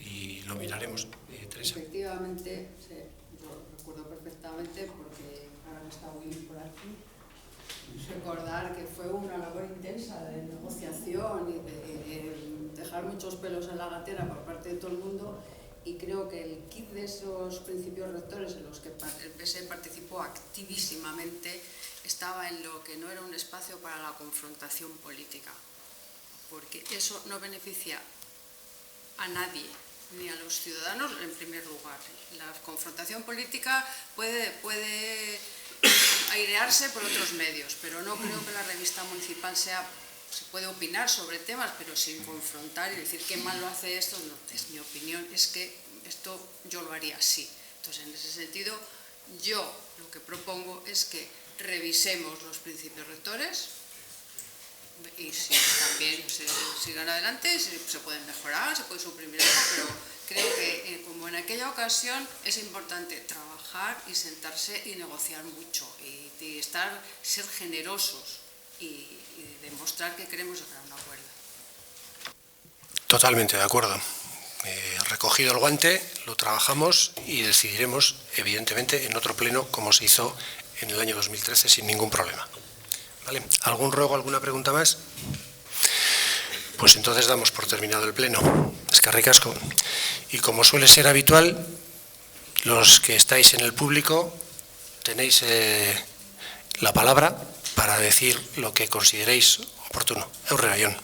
y lo miraremos. Teresa. Efectivamente, sí, yo recuerdo perfectamente porque ahora que está Willy por aquí, recordar que fue una labor intensa de negociación y de dejar muchos pelos en la gatera por parte de todo el mundo, y creo que el kit de esos principios rectores en los que el PSE participó activísimamente estaba en lo que no era un espacio para la confrontación política, porque eso no beneficia a nadie, ni a los ciudadanos en primer lugar. La confrontación política puede airearse por otros medios, pero no creo que la revista municipal se puede opinar sobre temas, pero sin confrontar y decir qué mal lo hace esto. No, es mi opinión, es que esto yo lo haría así. Entonces, en ese sentido, yo lo que propongo es que revisemos los principios rectores y si también se sigan adelante, se pueden mejorar, se puede suprimir algo, pero creo que como en aquella ocasión es importante trabajar y sentarse y negociar mucho y ser generosos y demostrar que queremos llegar a un acuerdo. Totalmente de acuerdo. Recogido el guante, lo trabajamos y decidiremos, evidentemente, en otro pleno, como se hizo en el año 2013, sin ningún problema. ¿Vale? ¿Algún ruego, alguna pregunta más? Pues entonces damos por terminado el pleno. Eskerrik asko. Y como suele ser habitual, los que estáis en el público tenéis la palabra para decir lo que consideréis oportuno. Aurrera, Jon.